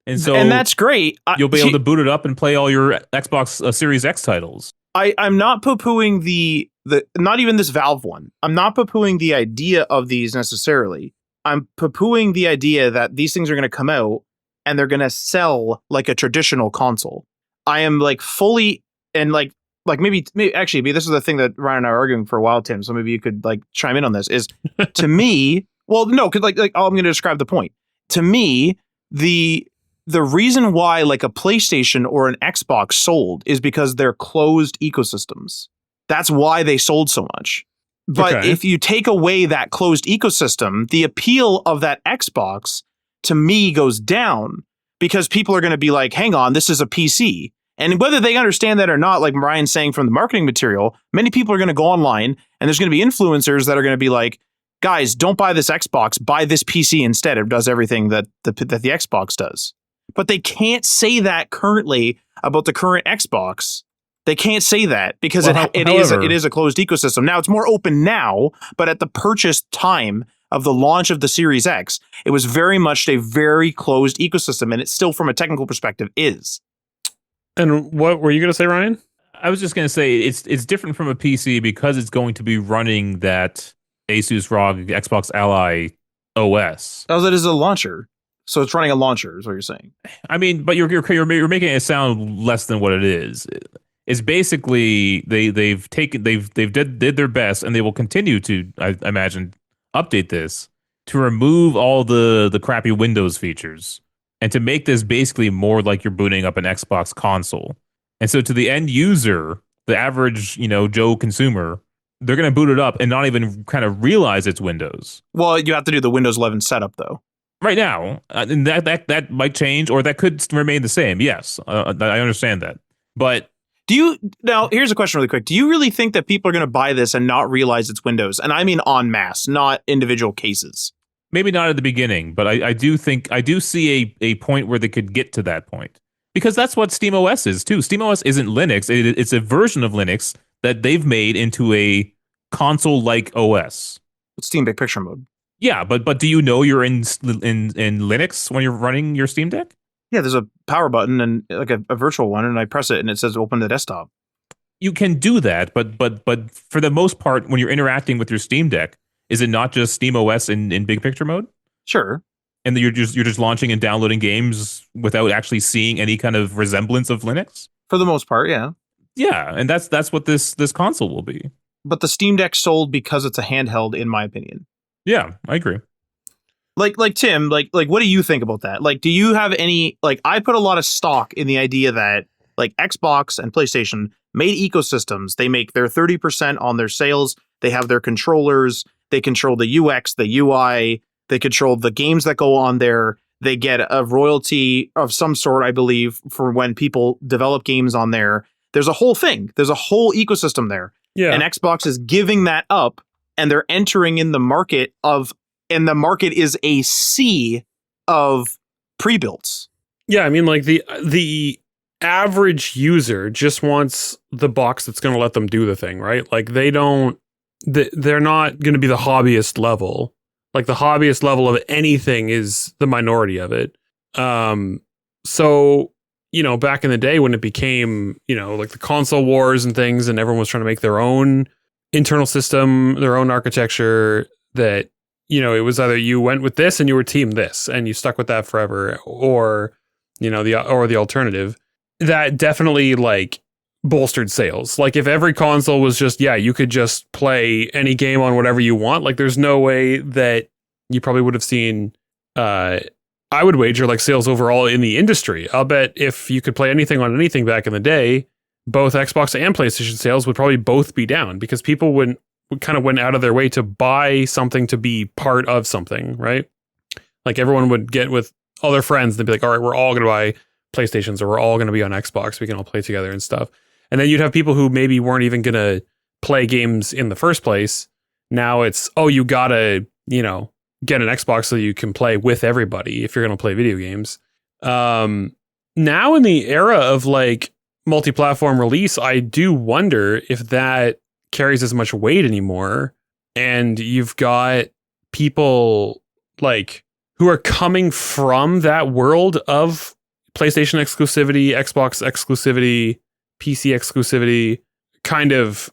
that's great. You'll be able to boot it up and play all your Xbox Series X titles. I'm not poo-pooing the not even this Valve one. I'm not poo-pooing the idea of these necessarily. I'm poo-pooing the idea that these things are going to come out and they're going to sell like a traditional console. I am like fully and like maybe actually this is the thing that Ryan and I are arguing for a while, Tim. So maybe you could like chime in on this. Is to me, well, no, because like I'm going to describe the point. To me, the reason why like a PlayStation or an Xbox sold is because they're closed ecosystems. That's why they sold so much. But if you take away that closed ecosystem, the appeal of that Xbox to me goes down because people are going to be like, hang on, this is a PC. And whether they understand that or not, like Ryan's saying from the marketing material, many people are going to go online and there's going to be influencers that are going to be like, guys, don't buy this Xbox, buy this PC instead. It does everything that the Xbox does. But they can't say that currently about the current Xbox. They can't say that because it is a closed ecosystem. Now it's more open now, but at the purchase time of the launch of the Series X, it was very much a very closed ecosystem, and it still, from a technical perspective, is. And what were you going to say, Ryan? I was just going to say it's different from a PC because it's going to be running that Asus ROG Xbox Ally OS. Oh, that is a launcher. So it's running a launcher, is what you're saying. I mean, but you're making it sound less than what it is. It's basically they've did their best, and they will continue to, I imagine, update this to remove all the crappy Windows features and to make this basically more like you're booting up an Xbox console. And so to the end user, the average Joe consumer, they're going to boot it up and not even kind of realize it's Windows. Well, you have to do the Windows 11 setup though. Right now, and that might change, or that could remain the same. Yes, I understand that. But now here's a question really quick. Do you really think that people are going to buy this and not realize it's Windows? And I mean en masse, not individual cases. Maybe not at the beginning, but I do see a point where they could get to that point. Because that's what SteamOS is too. SteamOS isn't Linux. It's a version of Linux that they've made into a console-like OS. It's Steam Big Picture mode. Yeah, but do you know you're in Linux when you're running your Steam Deck? Yeah, there's a power button and like a virtual one, and I press it and it says open the desktop. You can do that, but for the most part, when you're interacting with your Steam Deck, is it not just SteamOS in big picture mode? Sure. And you're just launching and downloading games without actually seeing any kind of resemblance of Linux? For the most part, yeah. Yeah, and that's what this console will be. But the Steam Deck sold because it's a handheld, in my opinion. Yeah, I agree. Like Tim, like what do you think about that? Like, do you have any, like, I put a lot of stock in the idea that like Xbox and PlayStation made ecosystems. They make their 30% on their sales. They have their controllers. They control the UX, the UI. They control the games that go on there. They get a royalty of some sort, I believe, for when people develop games on there. There's a whole thing. There's a whole ecosystem there. Yeah. And Xbox is giving that up, and they're entering in the market and the market is a sea of pre-builts. Yeah, I mean, like the average user just wants the box that's going to let them do the thing, right? Like they're not going to be the hobbyist level. Like the hobbyist level of anything is the minority of it. So, back in the day when it became, like the console wars and things, and everyone was trying to make their own internal system, their own architecture, that, it was either you went with this and you were team this and you stuck with that forever, or, the alternative. That definitely like bolstered sales. Like if every console was just, you could just play any game on whatever you want. Like there's no way that you probably would have seen I would wager like sales overall in the industry. I'll bet if you could play anything on anything back in the day, both Xbox and PlayStation sales would probably both be down because people would kind of went out of their way to buy something to be part of something, right? Like everyone would get with all their friends and they'd be like, all right, we're all going to buy PlayStations or we're all going to be on Xbox. We can all play together and stuff. And then you'd have people who maybe weren't even going to play games in the first place. Now it's, oh, you got to, get an Xbox so you can play with everybody if you're going to play video games. Now in the era of like multi-platform release, I do wonder if that carries as much weight anymore. And you've got people like who are coming from that world of PlayStation exclusivity, Xbox exclusivity, PC exclusivity, kind of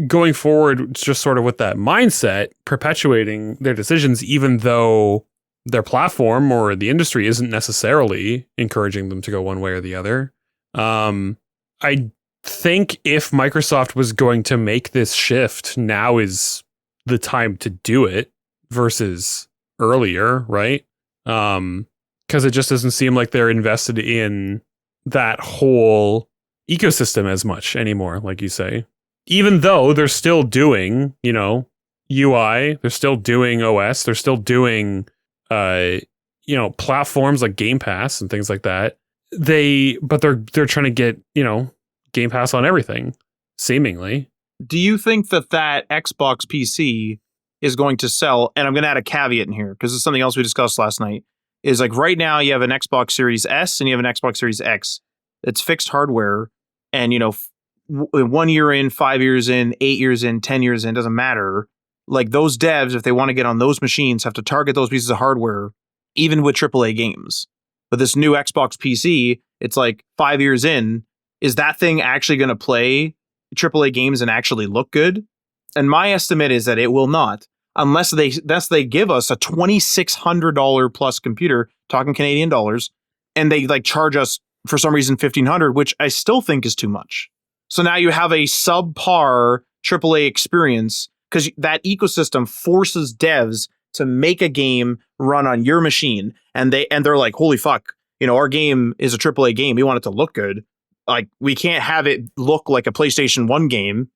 going forward just sort of with that mindset, perpetuating their decisions, even though their platform or the industry isn't necessarily encouraging them to go one way or the other. I think if Microsoft was going to make this shift, now is the time to do it versus earlier, right? Because it just doesn't seem like they're invested in that whole ecosystem as much anymore, like you say. Even though they're still doing, UI, they're still doing OS, they're still doing, platforms like Game Pass and things like that. But they're trying to get, Game Pass on everything, seemingly. Do you think that Xbox PC is going to sell? And I'm going to add a caveat in here because it's something else we discussed last night. Is like right now you have an Xbox Series S and you have an Xbox Series X. It's fixed hardware, and 1 year in, 5 years in, 8 years in, 10 years in, doesn't matter. Like those devs, if they want to get on those machines, have to target those pieces of hardware, even with AAA games. But this new Xbox PC, it's like 5 years in. Is that thing actually going to play AAA games and actually look good? And my estimate is that it will not, unless they give us a $2,600 plus computer, talking Canadian dollars, and they like charge us for some reason $1,500, which I still think is too much. So now you have a subpar AAA experience because that ecosystem forces devs to make a game run on your machine, and they're like, holy fuck, our game is a AAA game. We want it to look good. Like we can't have it look like a PlayStation 1 game,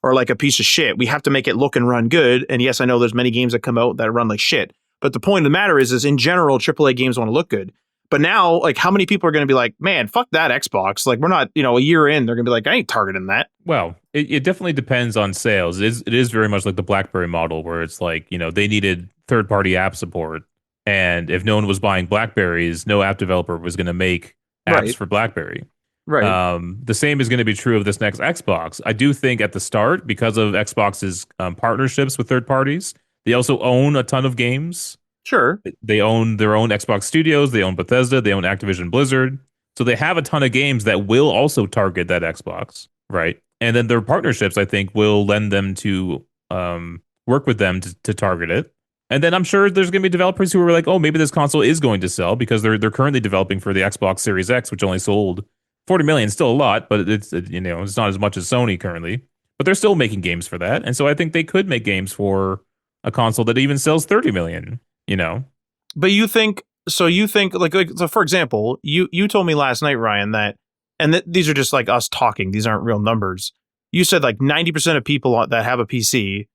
or like a piece of shit. We have to make it look and run good. And yes, I know there's many games that come out that run like shit. But the point of the matter is in general, AAA games want to look good. But now, like, how many people are going to be like, man, fuck that Xbox? Like, we're not, a year in, they're going to be like, I ain't targeting that. Well, it definitely depends on sales. It is very much like the BlackBerry model where it's like, they needed third-party app support. And if no one was buying BlackBerries, no app developer was going to make apps for BlackBerry. Right. The same is going to be true of this next Xbox. I do think at the start, because of Xbox's partnerships with third parties, they also own a ton of games. Sure. They own their own Xbox Studios. They own Bethesda. They own Activision Blizzard. So they have a ton of games that will also target that Xbox, right? And then their partnerships, I think, will lend them to work with them to target it. And then I'm sure there's going to be developers who are like, oh, maybe this console is going to sell because they're currently developing for the Xbox Series X, which only sold 40 million, still a lot, but it's not as much as Sony currently. But they're still making games for that. And so I think they could make games for a console that even sells 30 million. But you think like so for example, you told me last night, Ryan, that, and these are just like us talking, these aren't real numbers. You said like 90% of people that have a PC,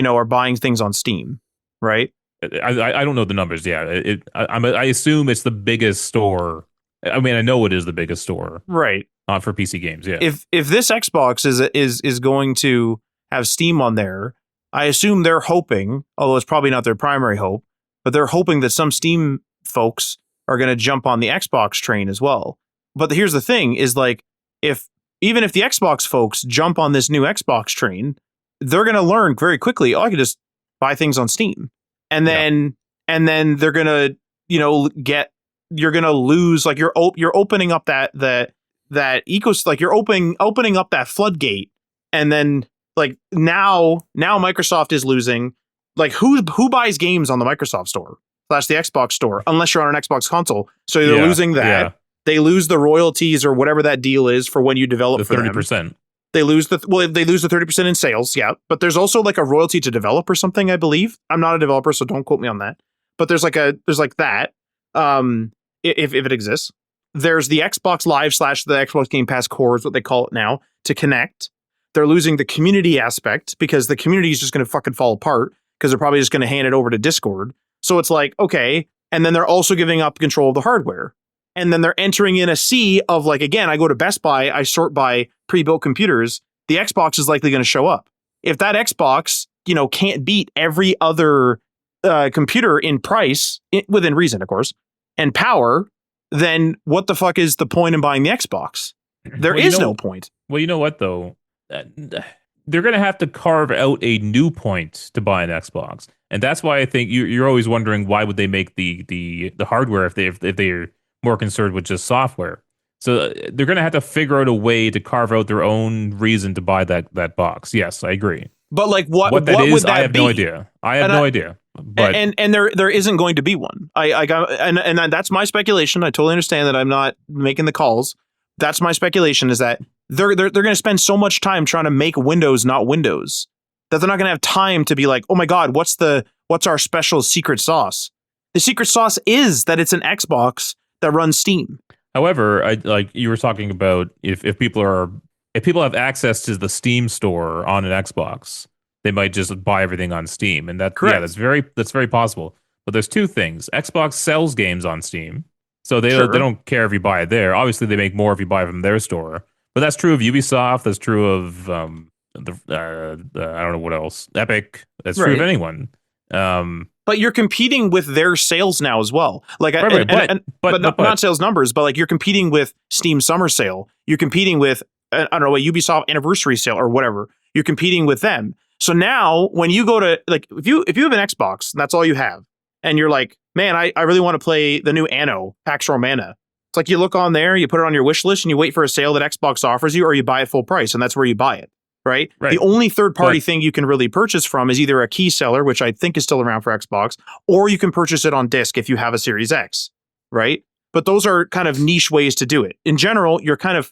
are buying things on Steam, right? I don't know the numbers. Yeah, I assume it's the biggest store. I mean, I know it is the biggest store, right? For PC games. Yeah. If this Xbox is going to have Steam on there, I assume they're hoping, although it's probably not their primary hope, but they're hoping that some Steam folks are going to jump on the Xbox train as well. But here's the thing is like, even if the Xbox folks jump on this new Xbox train, they're going to learn very quickly, oh, I can just buy things on Steam. And then they're going to, you're going to lose, like you're opening up that ecosystem, like you're opening up that floodgate. And then like now Microsoft is losing. Like who buys games on the Microsoft store / the Xbox store unless you're on an Xbox console? So they're losing that. Yeah. They lose the royalties or whatever that deal is for when you develop for 30%. them. They lose the 30% in sales, yeah. But there's also like a royalty to develop or something, I believe. I'm not a developer, so don't quote me on that. But there's like that. if it exists. There's the Xbox Live / the Xbox Game Pass Core is what they call it now to connect. They're losing the community aspect because the community is just going to fucking fall apart because they're probably just going to hand it over to Discord. So it's like, okay. And then they're also giving up control of the hardware. And then they're entering in a sea of like, again, I go to Best Buy, I sort by pre-built computers. The Xbox is likely going to show up. If that Xbox, can't beat every other computer in price, within reason, of course, and power, then what the fuck is the point in buying the Xbox? There is no point. Well, you know what, though? They're going to have to carve out a new point to buy an Xbox. And that's why I think you're always wondering why would they make the hardware if they're more concerned with just software. So they're going to have to figure out a way to carve out their own reason to buy that box. Yes, I agree. But like what that is, would that I have be? no idea. I have no idea. But and there isn't going to be one. And that's my speculation. I totally understand that I'm not making the calls. That's my speculation is that they're going to spend so much time trying to make Windows not Windows that they're not going to have time to be like, oh my God, what's our special secret sauce? The secret sauce is that it's an Xbox that runs Steam. However, like you were talking about, if people have access to the Steam store on an Xbox, they might just buy everything on Steam, and that's very possible. But there's two things: Xbox sells games on Steam, so they don't care if you buy it there. Obviously, they make more if you buy it from their store. But that's true of Ubisoft. That's true of I don't know what else. Epic. That's true of anyone. But you're competing with their sales now as well. Like, but not sales numbers, but like you're competing with Steam Summer Sale. You're competing with I don't know, a Ubisoft Anniversary Sale or whatever. You're competing with them. So now when you go to like if you have an Xbox, and that's all you have, and you're like, man, I really want to play the new Anno Pax Romana. It's like you look on there, you put it on your wish list, and you wait for a sale that Xbox offers you, or you buy it full price, and that's where you buy it. Right? The only third-party thing you can really purchase from is either a key seller, which I think is still around for Xbox, or you can purchase it on disc if you have a Series X, right? But those are kind of niche ways to do it. In general, you kind of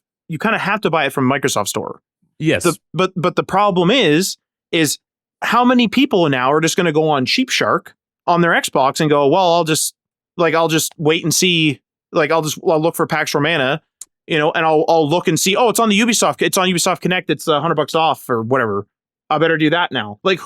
have to buy it from Microsoft Store. Yes. But the problem is how many people now are just going to go on Cheap Shark on their Xbox and go, well, I'll just wait and see. Like I'll look for Pax Romana. And I'll look and see, it's on the Ubisoft. It's on Ubisoft Connect. It's $100 off or whatever. I better do that now. Like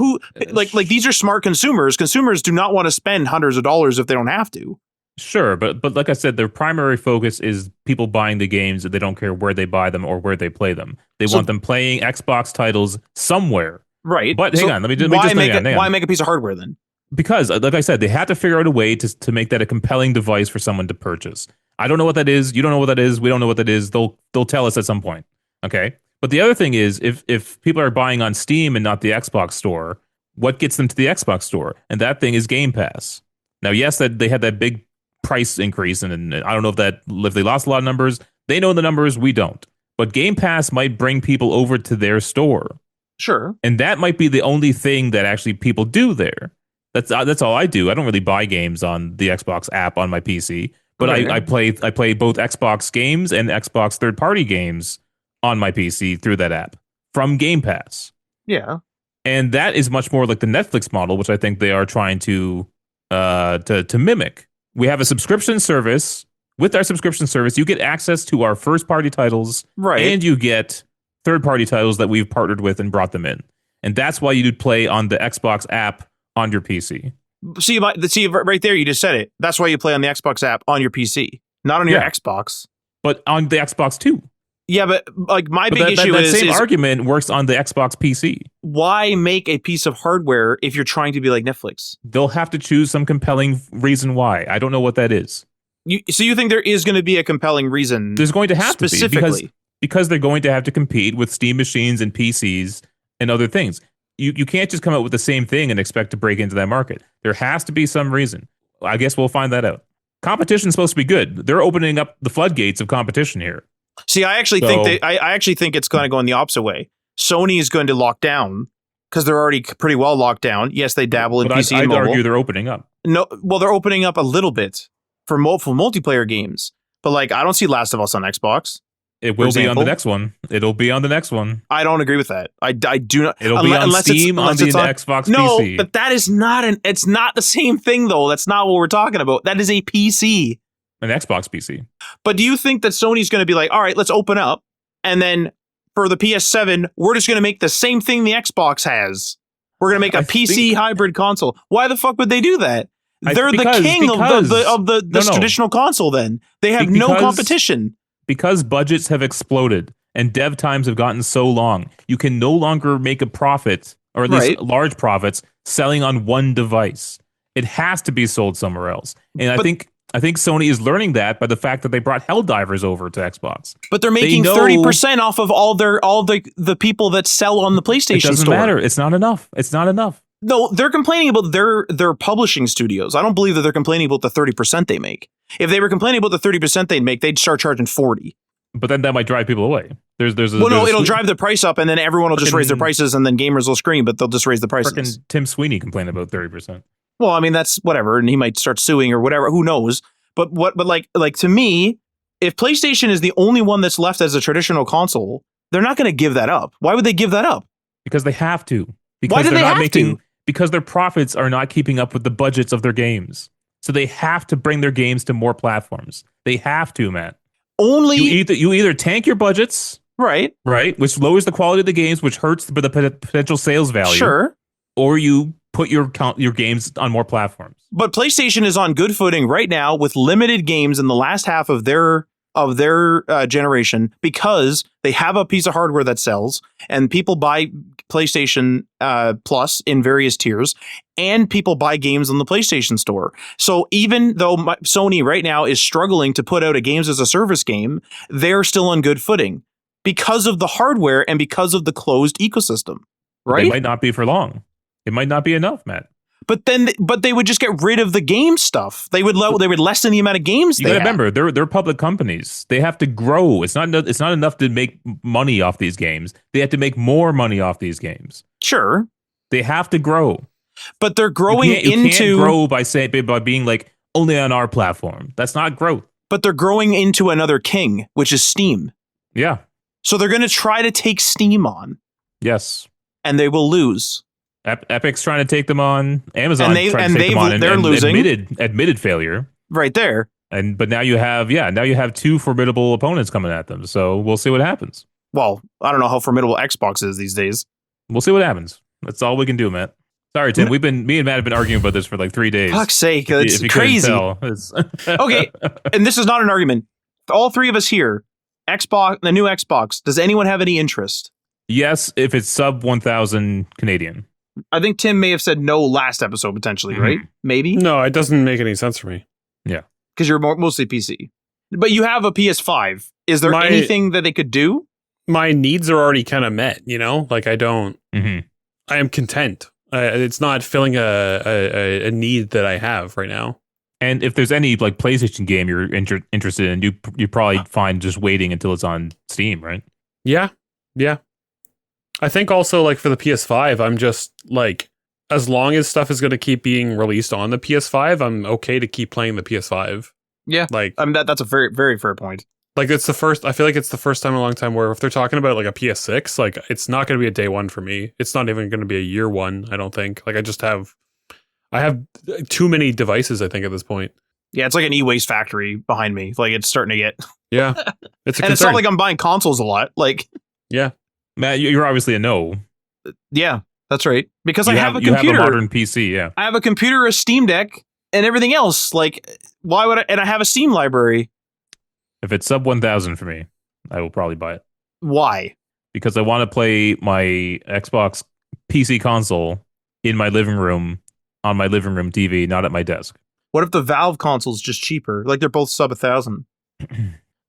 like these are smart consumers. Consumers do not want to spend hundreds of dollars if they don't have to. Sure, but like I said, their primary focus is people buying the games that they don't care where they buy them or where they play them. They want them playing Xbox titles somewhere. Right. But hang on, why make a piece of hardware then? Because, like I said, they have to figure out a way to make that a compelling device for someone to purchase. I don't know what that is. You don't know what that is. We don't know what that is. They'll tell us at some point. Okay. But the other thing is, if people are buying on Steam and not the Xbox store, what gets them to the Xbox store? And that thing is Game Pass. Now, yes, that they had that big price increase, and I don't know if they lost a lot of numbers. They know the numbers. We don't. But Game Pass might bring people over to their store. Sure. And that might be the only thing that actually people do there. That's all I do. I don't really buy games on the Xbox app on my PC. But I play both Xbox games and Xbox third-party games on my PC through that app from Game Pass. Yeah. And that is much more like the Netflix model, which I think they are trying to mimic. We have a subscription service. With our subscription service, you get access to our first-party titles, and you get third-party titles that we've partnered with and brought them in. And that's why you'd play on the Xbox app on your PC. See, right there, you just said it. That's why you play on the Xbox app on your PC, not on your Xbox. But on the Xbox too. Yeah, but like my big issue is... That same argument works on the Xbox PC. Why make a piece of hardware if you're trying to be like Netflix? They'll have to choose some compelling reason why. I don't know what that is. So you think there is going to be a compelling reason? There's going to have to be. Because they're going to have to compete with Steam machines and PCs and other things. You can't just come out with the same thing and expect to break into that market. There has to be some reason. I guess we'll find that out. Competition's supposed to be good. They're opening up the floodgates of competition here. See, I actually think it's going to go in the opposite way. Sony is going to lock down because they're already pretty well locked down. Yes, they dabble in PC and mobile. I'd argue they're opening up. No, well, they're opening up a little bit for multiplayer games. But like, I don't see Last of Us on Xbox. It for will be on example. the next one. It'll be on the next one. I don't agree with that. I do not. It'll be on Steam, on the Xbox No, PC. but that is not it's not the same thing though. That's not what we're talking about. That is a PC. An Xbox PC. But do you think that Sony's going to be like, all right, let's open up, and then for the PS7, we're just going to make the same thing the Xbox has. We're going to make a PC hybrid console. Why the fuck would they do that? They're the king of this traditional console. Then they have no competition. Because budgets have exploded and dev times have gotten so long, you can no longer make a profit, or at least large profits, selling on one device. It has to be sold somewhere else. And I think Sony is learning that by the fact that they brought Helldivers over to Xbox. But they're making 30% off of all the people that sell on the PlayStation Store. It doesn't matter. It's not enough. It's not enough. No, they're complaining about their publishing studios. I don't believe that they're complaining about the 30% they make. If they were complaining about the 30% they'd make, they'd start charging 40. But then that might drive people away. It'll drive the price up, and then everyone will just raise their prices, and then gamers will scream, but they'll just raise the prices. Tim Sweeney complained about 30%. Well, I mean, that's whatever, and he might start suing or whatever. Who knows? But like to me, if PlayStation is the only one that's left as a traditional console, they're not going to give that up. Why would they give that up? Because they have to. Because why do they have to? Because their profits are not keeping up with the budgets of their games. So they have to bring their games to more platforms. They have to, Matt. You either tank your budgets, right, which lowers the quality of the games, which hurts the potential sales value. Sure. Or you put your games on more platforms. But PlayStation is on good footing right now with limited games in the last half of their generation because they have a piece of hardware that sells, and people buy PlayStation Plus in various tiers, and people buy games on the PlayStation Store. So even though Sony right now is struggling to put out a games as a service game, they're still on good footing because of the hardware and because of the closed ecosystem. Right? It might not be for long. It might not be enough, Matt. But they would just get rid of the game stuff. They would lessen the amount of games. You got to remember, they're public companies. They have to grow. It's not enough to make money off these games. They have to make more money off these games. Sure, they have to grow. But they're growing you can't grow by being like only on our platform. That's not growth. But they're growing into another king, which is Steam. Yeah. So they're going to try to take Steam on. Yes. And they will lose. Epic's trying to take them on. Amazon trying to take them on. They're losing. Admitted failure. Right there. But now you have two formidable opponents coming at them. So we'll see what happens. Well, I don't know how formidable Xbox is these days. We'll see what happens. That's all we can do, Matt. Sorry, Tim. Me and Matt have been arguing about this for like 3 days. Fuck's sake, it's crazy. Okay, and this is not an argument. All three of us here, Xbox, the new Xbox. Does anyone have any interest? Yes, if it's sub 1,000 Canadian. I think Tim may have said no last episode, potentially, right? Maybe? No, it doesn't make any sense for me. Yeah. Because you're mostly PC. But you have a PS5. Is there anything that they could do? My needs are already kind of met, Like, I don't... Mm-hmm. I am content. It's not filling a need that I have right now. And if there's any, like, PlayStation game you're interested in, you probably find just waiting until it's on Steam, right? Yeah. I think also, like, for the PS5, I'm just, like, as long as stuff is going to keep being released on the PS5, I'm okay to keep playing the PS5. Yeah. Like, I mean, that's a very, very fair point. Like, I feel like it's the first time in a long time where if they're talking about, like, a PS6, like, it's not going to be a day one for me. It's not even going to be a year one, I don't think. Like, I have too many devices, I think, at this point. Yeah, it's like an e-waste factory behind me. Like, it's starting to get... Yeah. It's a and concern. It's not like I'm buying consoles a lot. Like... Yeah. Matt, you're obviously a no. Yeah, that's right. Because I have a computer. You have a modern PC, yeah. I have a computer, a Steam Deck, and everything else. Like, why would I... And I have a Steam library. If it's sub 1,000 for me, I will probably buy it. Why? Because I want to play my Xbox PC console in my living room, on my living room TV, not at my desk. What if the Valve console's just cheaper? Like, they're both sub 1,000.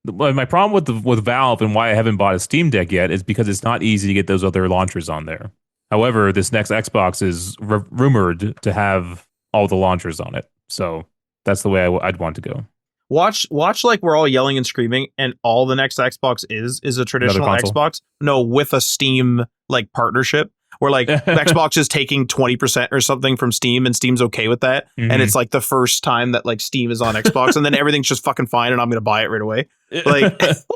My problem with Valve and why I haven't bought a Steam Deck yet is because it's not easy to get those other launchers on there. However, this next Xbox is rumored to have all the launchers on it. So that's the way I'd want to go. Watch like we're all yelling and screaming and all the next Xbox is a traditional Xbox. No, with a Steam like partnership. where like Xbox is taking 20% or something from Steam, and Steam's okay with that. And it's like the first time that like Steam is on Xbox, and then everything's just fucking fine, and I'm gonna buy it right away. Like That's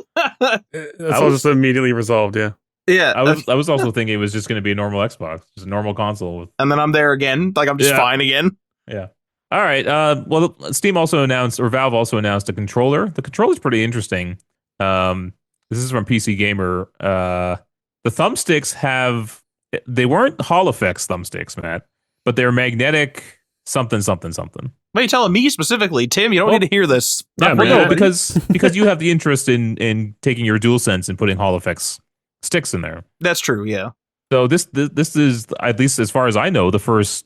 all just immediately resolved. Yeah. yeah, I was also thinking it was just going to be a normal Xbox, just a normal console. and then I'm there again. Like I'm just fine again. Yeah. All right. Well, Steam also announced, or Valve also announced, a controller. The controller's pretty interesting. This is from PC Gamer. The thumbsticks they weren't Hall effects thumbsticks, Matt, but they're magnetic something. What are you telling me specifically, Tim? You don't need to hear this. Yeah, No, because you have the interest in taking your DualSense and putting Hall effects sticks in there. That's true. Yeah. So this is, at least as far as I know, the first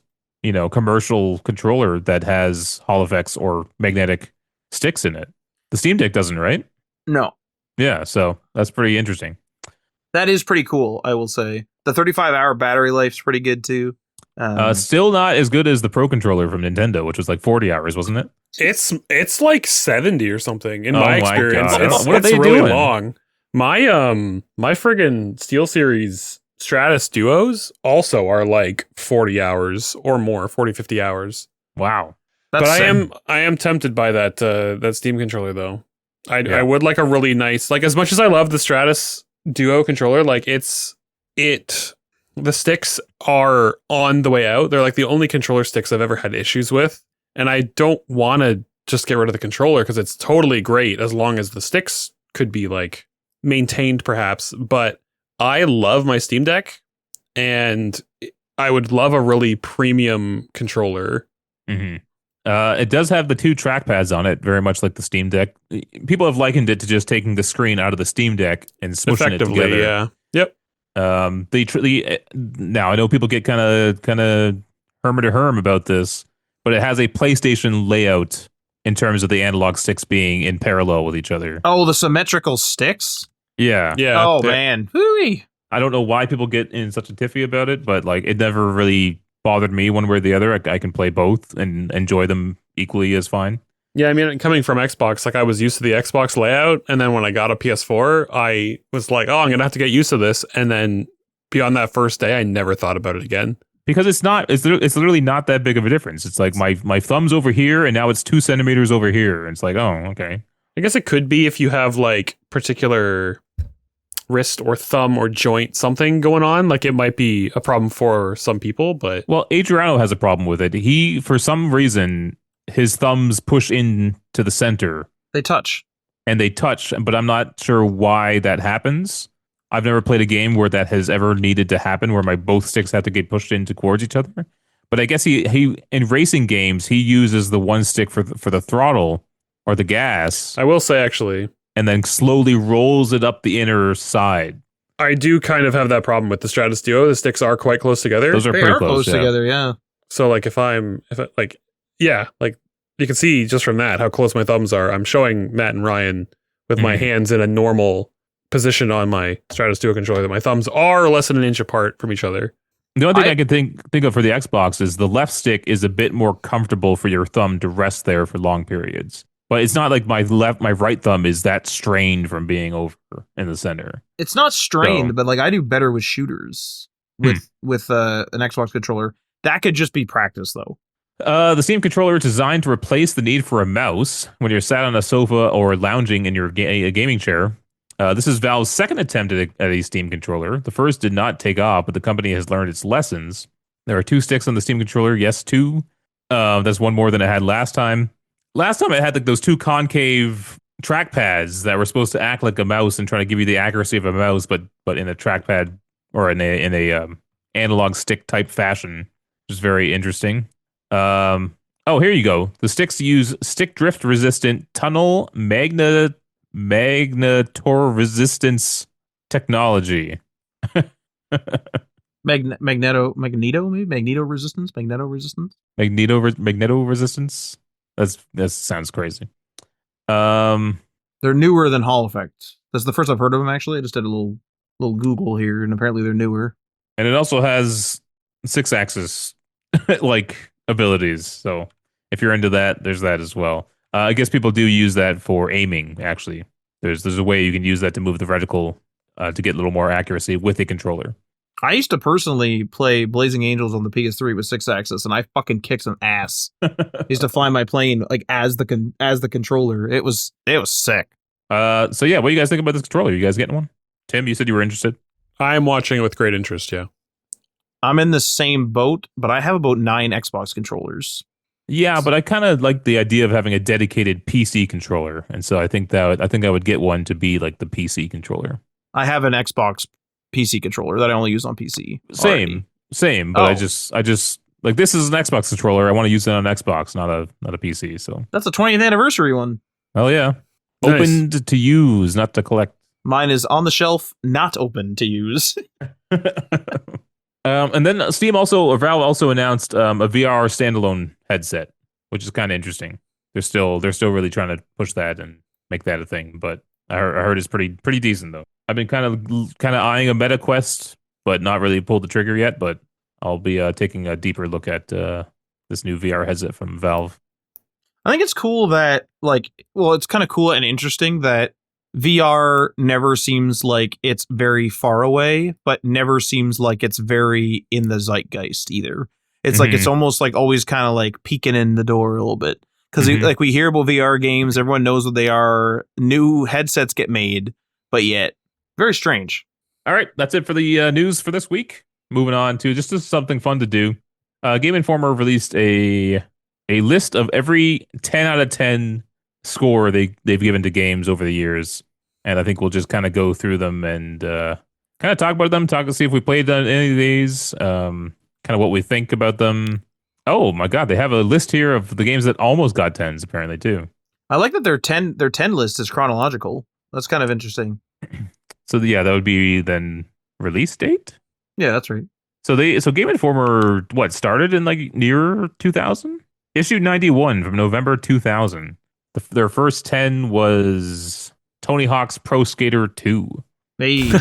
commercial controller that has Hall effects or magnetic sticks in it. The Steam Deck doesn't, right? No. Yeah, so that's pretty interesting. That is pretty cool, I will say. The 35-hour battery life's pretty good too. Still not as good as the Pro controller from Nintendo, which was like 40 hours, wasn't it? It's like 70 or something in Oh my my experience. God. It's, What are it's they really doing? long. My friggin' SteelSeries Stratus Duos also are like 40 hours or more, 40, 50 hours. Wow. That's But sad. I am tempted by that Steam controller though. I would like a really nice, like, as much as I love the Stratus Duo controller, like the sticks are on the way out. They're like the only controller sticks I've ever had issues with. And I don't want to just get rid of the controller because it's totally great as long as the sticks could be like maintained perhaps. But I love my Steam Deck and I would love a really premium controller. Mm-hmm. It does have the two trackpads on it, very much like the Steam Deck. People have likened it to just taking the screen out of the Steam Deck and smushing it together. Yeah. Yep. Now I know people get kind of herm to herm about this, but it has a PlayStation layout in terms of the analog sticks being in parallel with each other. Oh, the symmetrical sticks? Yeah. Yeah. Oh, man. Hooey. I don't know why people get in such a tiffy about it, but like it never really bothered me one way or the other. I can play both and enjoy them equally as fine. Yeah, I mean, coming from Xbox, like I was used to the Xbox layout, and then when I got a PS4, I was like, "Oh, I'm gonna have to get used to this." And then beyond that first day, I never thought about it again. Because it's literally not that big of a difference. It's like my thumb's over here, and now it's 2 centimeters over here. And it's like, oh, okay. I guess it could be if you have like particular wrist or thumb or joint something going on, like it might be a problem for some people. But Well, Adriano has a problem with it. He, for some reason, his thumbs push in to the center They touch. and they touch, but I'm not sure why that happens. I've never played a game where that has ever needed to happen, where my both sticks have to get pushed in towards each other. But I guess he in racing games he uses the one stick for the throttle or the gas, I will say, actually, and then slowly rolls it up the inner side. I do kind of have that problem with the Stratus Duo. The sticks are quite close together. Those are They pretty are close, yeah. together, yeah. So like if like you can see just from that how close my thumbs are. I'm showing Matt and Ryan with my hands in a normal position on my Stratus Duo controller that my thumbs are less than an inch apart from each other. The only thing I can think of for the Xbox is the left stick is a bit more comfortable for your thumb to rest there for long periods. But it's not like my right thumb is that strained from being over in the center. It's not strained, So- but like I do better with shooters with an Xbox controller. That could just be practice, though. The Steam controller is designed to replace the need for a mouse when you're sat on a sofa or lounging in your a gaming chair. This is Valve's second attempt at a Steam controller. The first did not take off, but the company has learned its lessons. There are 2 sticks on the Steam controller. Yes, 2. That's one more than it had last time. Last time it had like those 2 concave trackpads that were supposed to act like a mouse and try to give you the accuracy of a mouse, but in a trackpad or in a analog stick type fashion, which is very interesting. Oh, here you go. The sticks use stick drift resistant tunnel magnetor resistance technology. Magneto resistance. Magneto resistance. That sounds crazy. They're newer than Hall Effect. That's the first I've heard of them. Actually, I just did a little Google here, and apparently they're newer. And it also has 6-axis like abilities. So if you're into that, there's that as well. I guess people do use that for aiming. Actually, there's a way you can use that to move the reticle to get a little more accuracy with a controller. I used to personally play Blazing Angels on the PS3 with 6-axis, and I fucking kicked some ass. I used to fly my plane like as the controller. It was sick. So yeah, what do you guys think about this controller? You guys getting one? Tim, you said you were interested. I'm watching it with great interest. Yeah. I'm in the same boat, but I have about 9 Xbox controllers. Yeah, but I kind of like the idea of having a dedicated PC controller, and so I think I would get one to be like the PC controller. I have an Xbox PC controller that I only use on PC. Same, but Oh. I just like this is an Xbox controller. I want to use it on Xbox, not a PC. So, That's a 20th anniversary one. hell yeah, Nice. open to use, not to collect. Mine is on the shelf, not open to use. And then Valve also announced a VR standalone headset, which is kind of interesting. They're still really trying to push that and make that a thing, but I heard it's pretty decent though. I've been kind of eyeing a Meta Quest, but not really pulled the trigger yet. But I'll be taking a deeper look at this new VR headset from Valve. I think it's cool that, it's kind of cool and interesting that VR never seems like it's very far away, but never seems like it's very in the zeitgeist either. It's like it's almost like always kind of like peeking in the door a little bit. Because like we hear about VR games, everyone knows what they are. New headsets get made, but yet very strange. All right, that's it for the news for this week. Moving on to just something fun to do. Game Informer released a list of every 10 out of 10 score they've given to games over the years, and I think we'll just kind of go through them and kind of talk about them, talk to see if we played any of these, kind of what we think about them. Oh my god, they have a list here of the games that almost got 10s apparently too. I like that their 10 list is chronological. That's kind of interesting. So yeah, that would be then release date. Yeah, that's right. So Game Informer started in like near 2000, issue 91 from November 2000. Their first 10 was Tony Hawk's Pro Skater 2. Hey.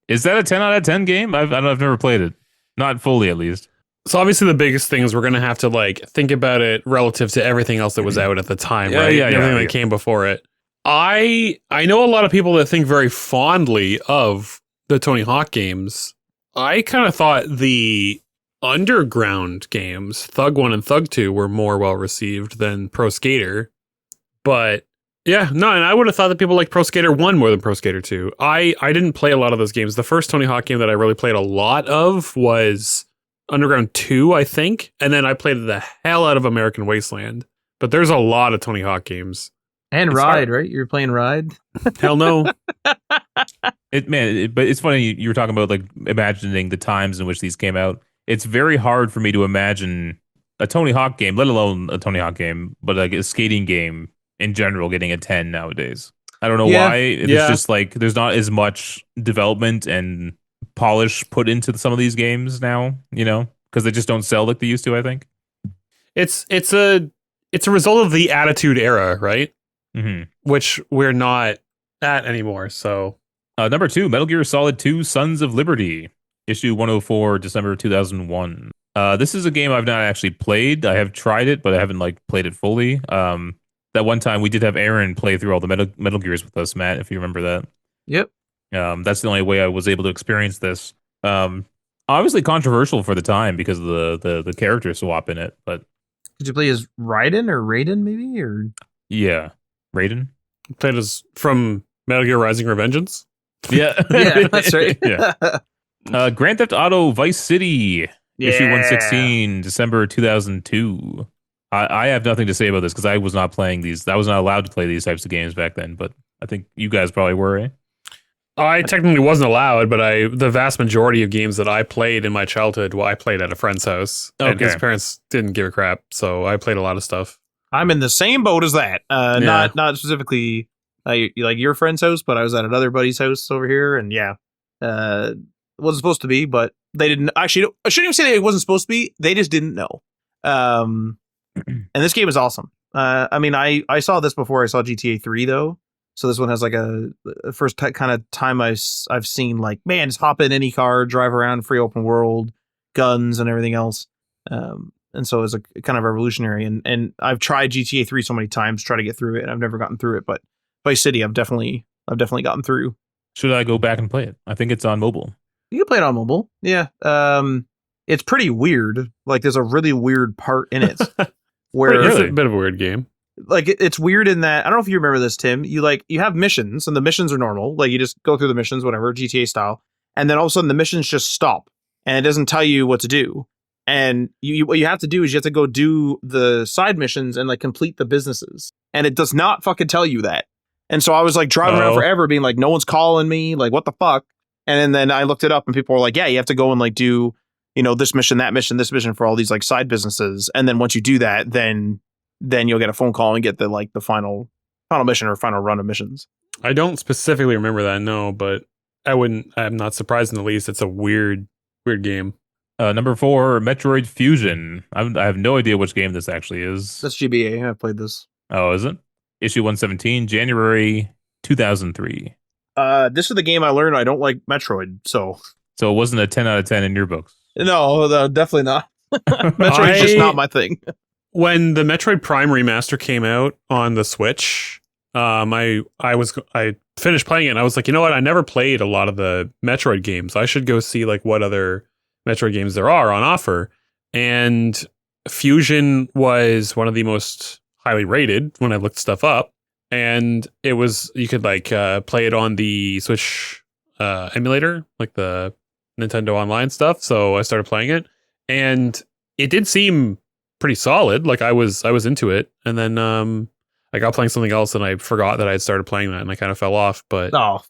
Is that a 10 out of 10 game? I've never played it, not fully at least. So obviously the biggest thing is we're going to have to like think about it relative to everything else that was out at the time, right? Everything that came before it. I know a lot of people that think very fondly of the Tony Hawk games. I kind of thought the Underground games, Thug 1 and Thug 2, were more well received than Pro Skater. But yeah, no, and I would have thought that people like Pro Skater 1 more than Pro Skater 2. I didn't play a lot of those games. The first Tony Hawk game that I really played a lot of was Underground 2, I think. And then I played the hell out of American Wasteland. But there's a lot of Tony Hawk games. And It's Ride, hard. right? You're playing Ride? Hell no. But it's funny you were talking about like imagining the times in which these came out. It's very hard for me to imagine a Tony Hawk game, let alone a Tony Hawk game, but like a skating game in general getting a 10 nowadays. I don't know why. It's just like there's not as much development and polish put into some of these games now, because they just don't sell like they used to, I think. It's a result of the Attitude Era, right? Mm-hmm. Which we're not at anymore. So Number 2, Metal Gear Solid 2: Sons of Liberty, issue 104, December 2001. This is a game I've not actually played. I have tried it, but I haven't like played it fully. That one time we did have Aaron play through all the Metal Gears with us, Matt, if you remember that. Yep. That's the only way I was able to experience this. Obviously controversial for the time because of the character swap in it, but Did you play as Raiden maybe? Or yeah, Raiden. played as from Metal Gear Rising Revengeance. Yeah, yeah, that's right. Yeah. Grand Theft Auto Vice City, issue 116, December 2002. I have nothing to say about this because I was not playing these. I was not allowed to play these types of games back then, but I think you guys probably were, eh? I technically wasn't allowed, but the vast majority of games that I played in my childhood, I played at a friend's house. And Okay. his parents didn't give a crap, so I played a lot of stuff. I'm in the same boat as that. Yeah. Not specifically like your friend's house, but I was at another buddy's house over here, and it wasn't supposed to be, but they didn't actually. I shouldn't even say that it wasn't supposed to be. They just didn't know. And this game is awesome. I saw this before I saw GTA 3 though, so this one has like a first kind of time I've seen like, man, just hop in any car, drive around, free open world, guns and everything else. And so it's a kind of revolutionary. And I've tried GTA 3 so many times to try to get through it, and I've never gotten through it. But Vice City, I've definitely gotten through. Should I go back and play it? I think it's on mobile. You can play it on mobile. Yeah. It's pretty weird. Like there's a really weird part in it where It's Really? a bit of a weird game. like it's weird in that I don't know if you remember this, Tim. You have missions and the missions are normal. Like you just go through the missions, whatever, GTA style, and then all of a sudden the missions just stop and it doesn't tell you what to do. And what you have to do is you have to go do the side missions and like complete the businesses. And it does not fucking tell you that. And so I was like driving around Oh. forever being like, no one's calling me. Like, what the fuck? And then I looked it up and people were like, yeah, you have to go and like do, this mission, that mission, this mission for all these like side businesses. And then once you do that, then you'll get a phone call and get the final mission or final run of missions. I don't specifically remember that, no, but I'm not surprised in the least. It's a weird game. Number 4, Metroid Fusion. I have no idea which game this actually is. That's GBA. I've played this. Oh, is it? Issue 117, January 2003. This is the game I learned I don't like Metroid. So So it wasn't a 10 out of 10 in your books. no, definitely not. Metroid's just not my thing. When the Metroid Prime remaster came out on the Switch, I finished playing it and I was like, you know what? I never played a lot of the Metroid games. I should go see like what other Metroid games there are on offer. And Fusion was one of the most highly rated when I looked stuff up. And it was, you could like play it on the Switch emulator, like the Nintendo Online stuff. So I started playing it and it did seem pretty solid. Like I was into it. And then I got playing something else and I forgot that I had started playing that and I kind of fell off. But Oh,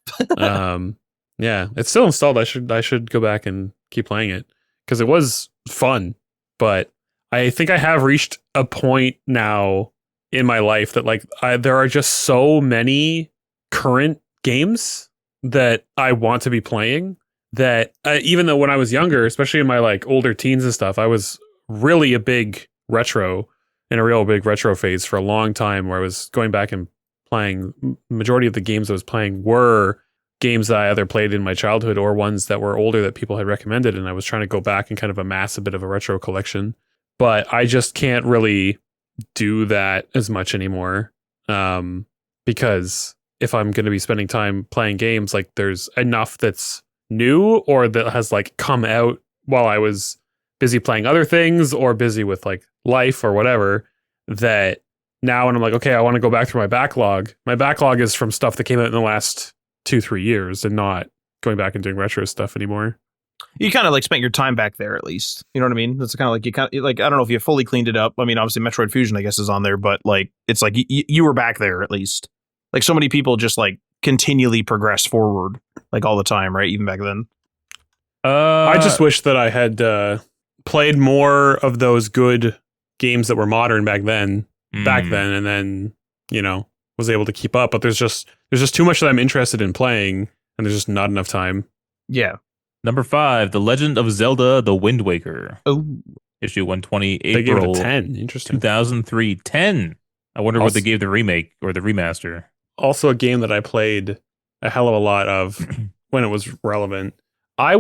yeah, it's still installed. I should go back and keep playing it because it was fun. But I think I have reached a point now in my life that like there are just so many current games that I want to be playing that even though when I was younger, especially in my like older teens and stuff, I was really a big retro in a real big retro phase for a long time where I was going back and playing. Majority of the games I was playing were games that I either played in my childhood or ones that were older that people had recommended. And I was trying to go back and kind of amass a bit of a retro collection, but I just can't really do that as much anymore. Because if I'm going to be spending time playing games, like there's enough that's new or that has like come out while I was busy playing other things or busy with like life or whatever, that now when I'm like, okay, I want to go back through my backlog is from stuff that came out in the last 2-3 years and not going back and doing retro stuff anymore. you kind of like spent your time back there at least. You know what I mean? That's kind of like you kind of like I don't know if you fully cleaned it up. I mean, obviously Metroid Fusion I guess is on there, but like it's like you were back there at least. Like so many people just like continually progress forward like all the time, right? Even back then. I just wish that I had played more of those good games that were modern back then, and then, was able to keep up. But there's just too much that I'm interested in playing, and there's just not enough time. Yeah. Number 5, The Legend of Zelda: The Wind Waker. Oh, Issue 120, They gave it April a 10. Interesting. 2003. 10. I wonder what they gave the remake or the remaster. Also a game that I played a hell of a lot of when it was relevant. I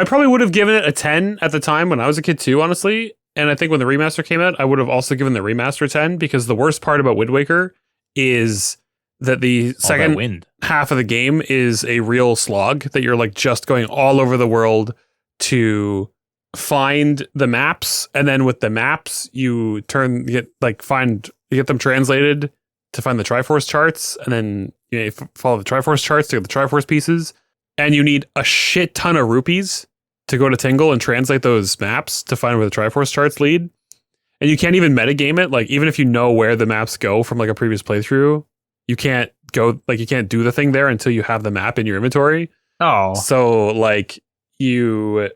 probably would have given it a 10 at the time when I was a kid too, honestly. And I think when the remaster came out, I would have also given the remaster 10 because the worst part about Wind Waker is that the second half of the game is a real slog that you're like just going all over the world to find the maps. And then with the maps, you get them translated to find the Triforce charts. And then you follow the Triforce charts to get the Triforce pieces. And you need a shit ton of rupees to go to Tingle and translate those maps to find where the Triforce charts lead. And you can't even metagame it. Like, even if you know where the maps go from like a previous playthrough, you can't do the thing there until you have the map in your inventory. Oh. So like it's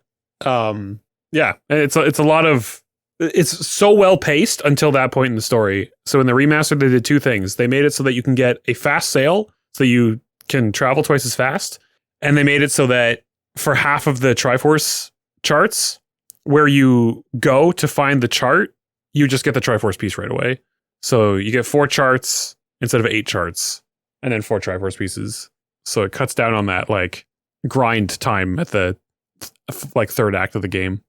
so well paced until that point in the story. So in the remaster, they did two things. They made it so that you can get a fast sail so you can travel twice as fast. And they made it so that for half of the Triforce charts, where you go to find the chart, you just get the Triforce piece right away. So you get 4 charts instead of 8 charts, and then 4 Triforce pieces. So it cuts down on that like grind time at the like third act of the game.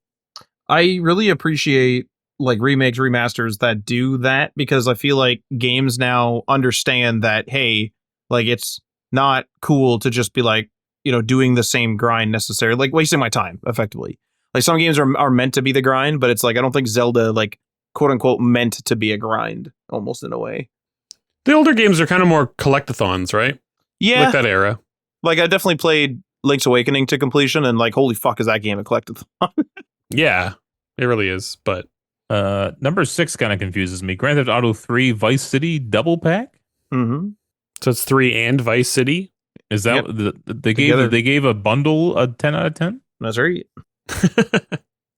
I really appreciate like remakes, remasters that do that because I feel like games now understand that, hey, like it's not cool to just be like, doing the same grind necessarily, like wasting my time effectively. Like some games are meant to be the grind, but it's like I don't think Zelda like quote unquote meant to be a grind almost in a way. The older games are kind of more collectathons, right? Yeah, Like that era. like I definitely played Link's Awakening to completion, and like holy fuck is that game a collectathon? Yeah, it really is. But Number 6 kind of confuses me. Grand Theft Auto 3 Vice City double pack. Mm-hmm. so it's 3 and Vice City. Is that they Together. gave a bundle a 10 out of 10? That's right.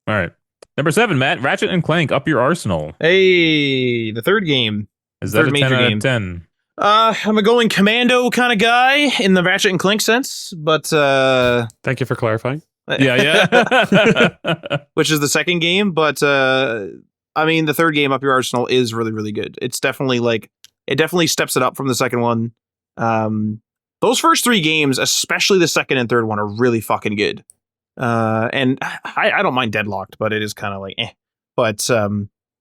All right. Number 7, Matt, Ratchet and Clank Up Your Arsenal. Hey, the third game. Is that Third a 10 major out game. of 10? I'm a going commando kind of guy in the Ratchet and Clank sense, but Thank you for clarifying. Yeah. which is the second game, but I mean the third game, Up Your Arsenal, is really, really good. It's definitely it definitely steps it up from the second one. Those first 3 games, especially the second and third one, are really fucking good. And I don't mind Deadlocked, but it is kind of like eh. But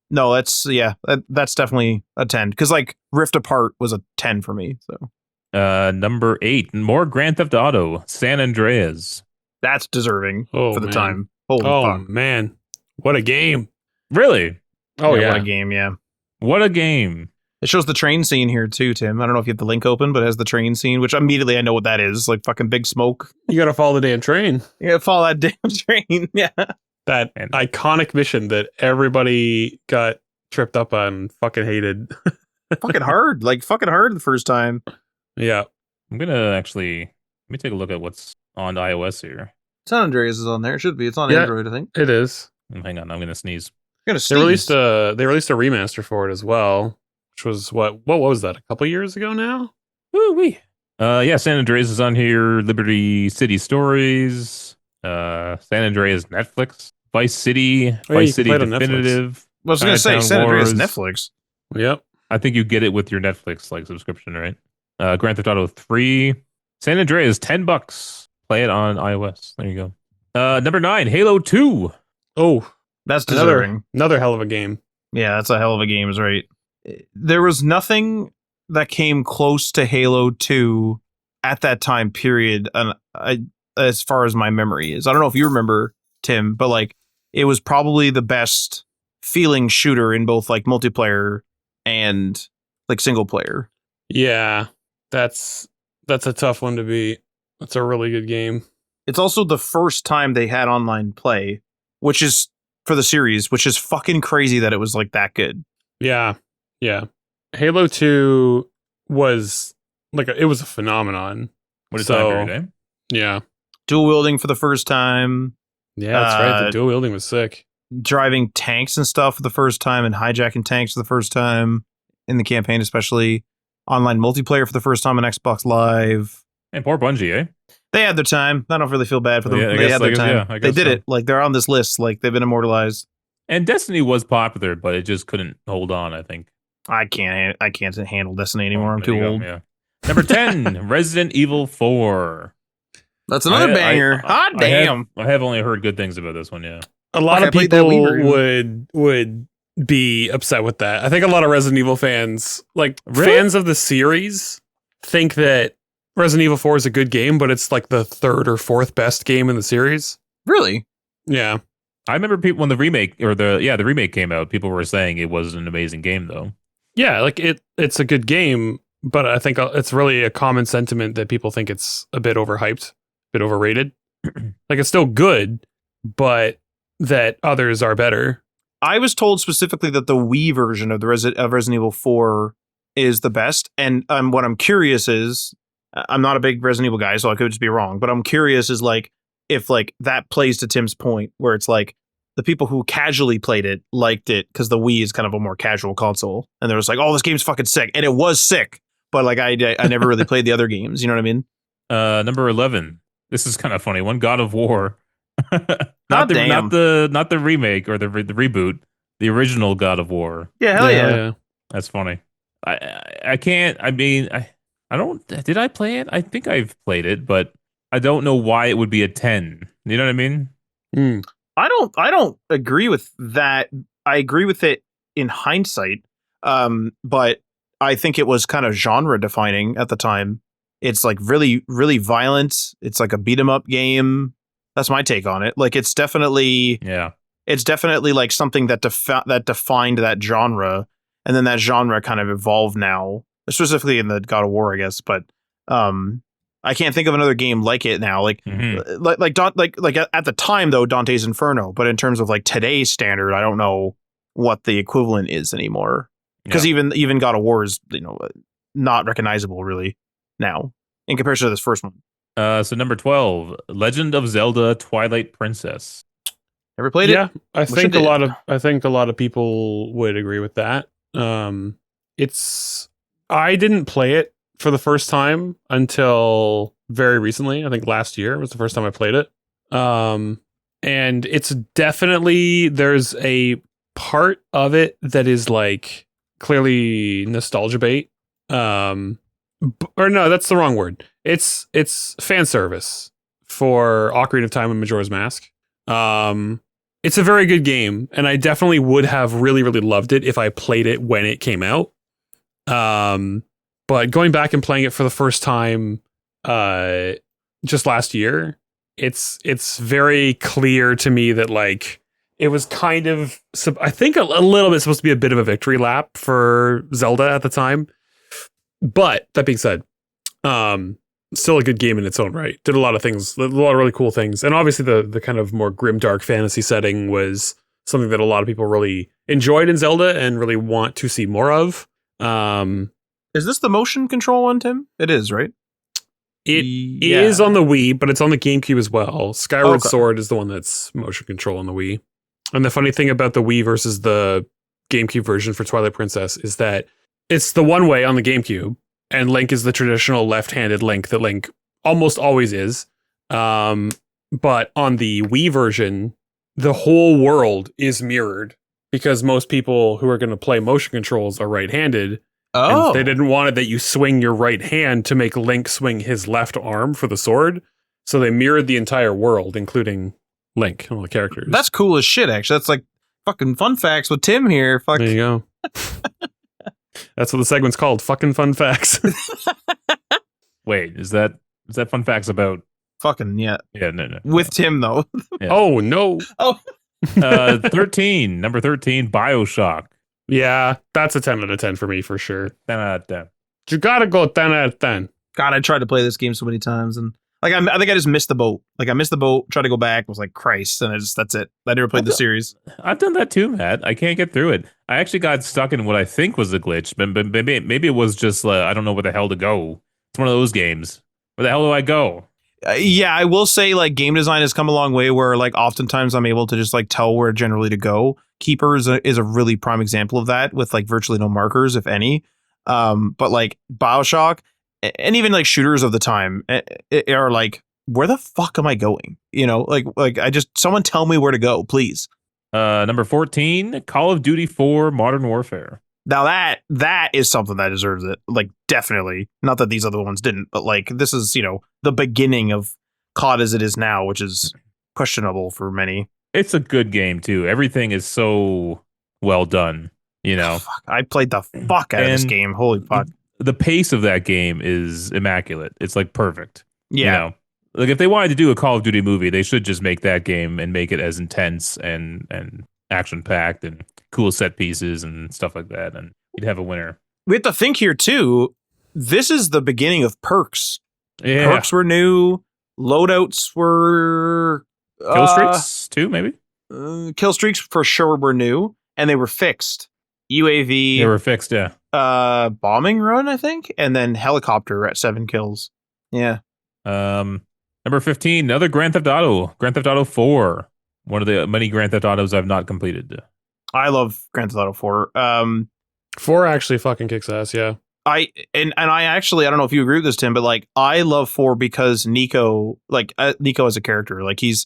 no, that's definitely a 10 because like Rift Apart was a 10 for me. So Number 8, more Grand Theft Auto San Andreas. that's deserving Oh, for the man. time. Holy Oh fuck! man, what a game! Really? Oh yeah, What a game! Yeah. What a game. It shows the train scene here too, Tim. I don't know if you have the link open, but it has the train scene, which immediately I know what that is. Like fucking Big Smoke. You gotta follow the damn train. You gotta follow that damn train. Yeah. That And- iconic mission that everybody got tripped up on, fucking hated. fucking hard. Like fucking hard the first time. Yeah, I'm going to actually, let me take a look at what's on iOS here. San Andreas is on there. It should be. It's on Yeah. Android, I think. it is. Hang on, I'm going to sneeze. You're gonna They released a remaster for it as well, which was what was that? A couple years ago now. Woo-wee. Yeah, San Andreas is on here. Liberty City Stories. San Andreas Netflix. Vice City. Oh, yeah, Vice you City can play it on Netflix. Definitive. I was gonna say Chinatown San Andreas Wars. Netflix. Yep. I think you get it with your Netflix like subscription, right? Grand Theft Auto 3. San Andreas, $10. Play it on iOS. There you go. Number 9, Halo 2. Oh, That's deserving. another hell of a game. Yeah, that's a hell of a game, is right. There was nothing that came close to Halo 2 at that time period, and as far as my memory is. I don't know if you remember, Tim, but like it was probably the best feeling shooter in both like multiplayer and like single player. Yeah, that's a tough one to beat. That's a really good game. It's also the first time they had online play, which is for the series, which is fucking crazy that it was like that good. Yeah, yeah. Halo 2 was it was a phenomenon. What is So- time period, eh? Yeah. Dual wielding for the first time, Yeah, that's right. The dual wielding was sick. driving tanks and stuff for the first time, and hijacking tanks for the first time in the campaign, especially online multiplayer for the first time on Xbox Live. And poor Bungie, eh? They had their time. I don't really feel bad for them. Yeah, I they guess- had I their guess- time. yeah, I They guess did so. it. Like they're on this list. Like they've been immortalized. And Destiny was popular, but it just couldn't hold on, I think. I can't handle Destiny anymore. I'm There too you go, old. Yeah. Number 10, Resident Evil 4. That's another banger. Hot damn. I have only heard good things about this one, yeah. A lot I of played that Wii people version. would be upset with that. I think a lot of Resident Evil fans, Really? fans of the series, think that Resident Evil 4 is a good game, but it's like the third or fourth best game in the series. Really? Yeah. I remember people when the remake the remake came out, people were saying it was an amazing game though. Yeah, like it's a good game, but I think it's really a common sentiment that people think it's a bit overhyped, a bit overrated. Like it's still good, but that others are better. I was told specifically that the Wii version of the Resident Evil 4 is the best. And what I'm curious is, I'm not a big Resident Evil guy, so I could just be wrong. But I'm curious is like if like that plays to Tim's point, where it's like the people who casually played it liked it because the Wii is kind of a more casual console, and they're just like, "Oh, this game's fucking sick," and it was sick. But like I never really played the other games. You know what I mean? Number 11. This is kind of funny. One God of War. God damn. not the remake or the reboot. The original God of War. Yeah, hell yeah. That's funny. I can't. I mean, I don't. Did I play it? I think I've played it, but I don't know why it would be a 10. You know what I mean? Mm. I don't agree with that. I agree with it in hindsight. But I think it was kind of genre defining at the time. It's like really, really violent. It's like a beat 'em up game. That's my take on it. Like it's definitely like something that that defined that genre, and then that genre kind of evolved now, specifically in the God of War, I guess. But I can't think of another game like it now. Like like at the time though, Dante's Inferno. But in terms of like today's standard, I don't know what the equivalent is anymore. Because even God of War is not recognizable really now in comparison to this first one. So number 12, Legend of Zelda: Twilight Princess. Ever played it? Yeah, I think a lot of people would agree with that. I didn't play it for the first time until very recently. I think last year was the first time I played it. And it's definitely, there's a part of it that is like clearly nostalgia bait. Or no, that's the wrong word. It's fan service for Ocarina of Time and Majora's Mask. It's a very good game, and I definitely would have really, really loved it if I played it when it came out. But going back and playing it for the first time just last year, it's very clear to me that like it was kind of, I think a little bit supposed to be a bit of a victory lap for Zelda at the time. But that being said, still a good game in its own right. Did a lot of things, a lot of really cool things. And obviously the kind of more grim, dark fantasy setting was something that a lot of people really enjoyed in Zelda and really want to see more of. Is this the motion control one, Tim? It is, right? It is on the Wii, but it's on the GameCube as well. Skyward Sword is the one that's motion control on the Wii. And the funny thing about the Wii versus the GameCube version for Twilight Princess is that it's the one way on the GameCube, and Link is the traditional left-handed Link that Link almost always is. But on the Wii version, the whole world is mirrored because most people who are going to play motion controls are right-handed. Oh. And they didn't want it that you swing your right hand to make Link swing his left arm for the sword. So they mirrored the entire world, including Link, all the characters. That's cool as shit, actually. That's like fucking fun facts with Tim here. Fuck. There you go. That's what the segment's called. Fucking fun facts. Wait, is that fun facts about? Fucking yeah. Yeah, no. With Tim though. Yeah. Oh no. Oh. 13, number 13, BioShock. Yeah, that's a 10 out of 10 for me for sure. 10 out of 10. You gotta go 10 out of 10. God, I tried to play this game so many times, and like I think I just missed the boat. Like I missed the boat, tried to go back, was like Christ, and that's it. I never played the series. I've done that too, Matt. I can't get through it. I actually got stuck in what I think was a glitch, but maybe it was just I don't know where the hell to go. It's one of those games. Where the hell do I go? Yeah, I will say like game design has come a long way where like oftentimes I'm able to just like tell where generally to go. Keeper is a really prime example of that with like virtually no markers, if any. But like BioShock and even like shooters of the time are like, where the fuck am I going? You know, like I just, someone tell me where to go, please. Number 14, Call of Duty 4 Modern Warfare. Now that is something that deserves it. Like definitely. Not that these other ones didn't, but like this is, the beginning of COD as it is now, which is questionable for many. It's a good game too. Everything is so well done, Oh, fuck. I played the fuck out of this game. Holy fuck. The pace of that game is immaculate. It's like perfect. Yeah. Like if they wanted to do a Call of Duty movie, they should just make that game and make it as intense and action packed and cool set pieces and stuff like that, and you'd have a winner. We have to think here too. This is the beginning of perks. Yeah. Perks were new. Loadouts were Kill streaks too, maybe. Kill streaks for sure were new, and they were fixed. UAV. They were fixed, yeah. Bombing run, I think, and then helicopter at 7 kills. Yeah. Number 15, another Grand Theft Auto 4. One of the many Grand Theft Autos I've not completed. I love Grand Theft Auto 4. 4 actually fucking kicks ass, yeah. I actually, I don't know if you agree with this, Tim, but like I love 4 because Nico as a character, like he's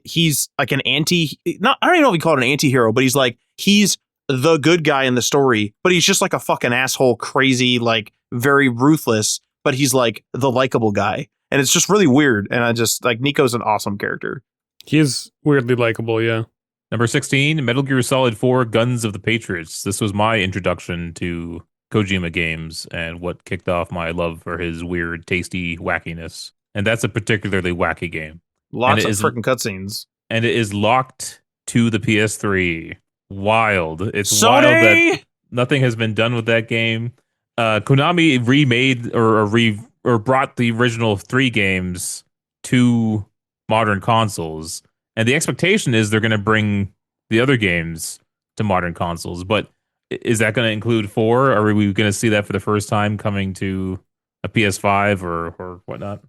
he's like an anti, not, I don't even know if we call it an anti-hero, but he's the good guy in the story, but he's just like a fucking asshole, crazy, like very ruthless, but he's like the likable guy. And it's just really weird. And I just like Nico's an awesome character. He is weirdly likable, yeah. Number 16, Metal Gear Solid 4 Guns of the Patriots. This was my introduction to Kojima games and what kicked off my love for his weird, tasty wackiness. And that's a particularly wacky game. And Lots it of is freaking cutscenes. and it is locked to the PS3. Wild. It's wild that Sony! nothing has been done with that game. Konami remade or brought the original 3 games to modern consoles, and the expectation is they're going to bring the other games to modern consoles. But is that going to include 4? Are we going to see that for the first time coming to a PS5 or whatnot?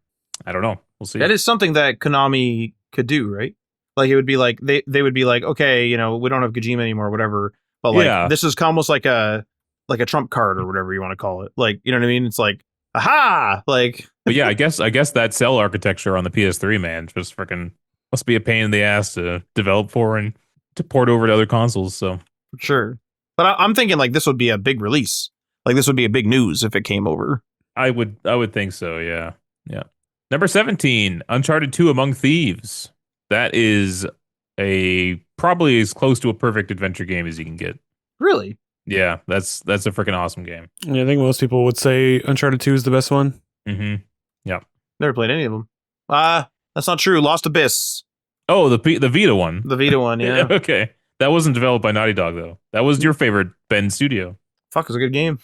I don't know. We'll see. That is something that Konami could do, right? Like it would be like they would be like, okay, you know, we don't have Kojima anymore, whatever. But like Yeah. this is almost like a trump card or whatever you want to call it. Like, you know what I mean? It's like, aha! Like, But yeah, I guess that cell architecture on the PS3, man, just freaking must be a pain in the ass to develop for and to port over to other consoles. So sure. But I'm thinking like this would be a big release. Like this would be a big news if it came over. I would think so. Yeah, yeah. Number 17, Uncharted 2: Among Thieves. That is a probably as close to a perfect adventure game as you can get. Really? Yeah, that's a freaking awesome game. Yeah, I think most people would say Uncharted 2 is the best one. Mm-hmm. Yeah. Never played any of them. That's not true. Lost Abyss. Oh, the Vita one. The Vita one, yeah. Okay. That wasn't developed by Naughty Dog though. That was your favorite Ben studio. Fuck, it's a good game.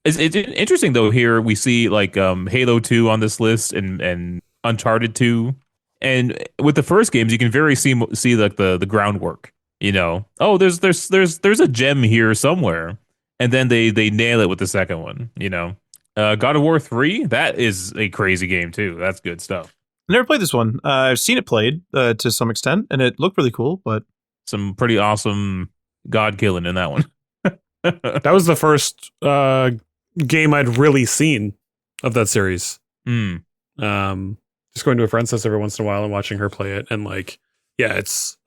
It's interesting though. Here we see like Halo 2 on this list and Uncharted 2, and with the first games you can very see like the groundwork. You know, oh, there's a gem here somewhere, and then they nail it with the second one. You know, God of War 3, that is a crazy game too. That's good stuff. I never played this one. I've seen it played to some extent, and it looked really cool. But Some pretty awesome god killing in that one. That was the first game I'd really seen of that series. Mm. Just going to a friend's house every once in a while and watching her play it, and like, yeah, that's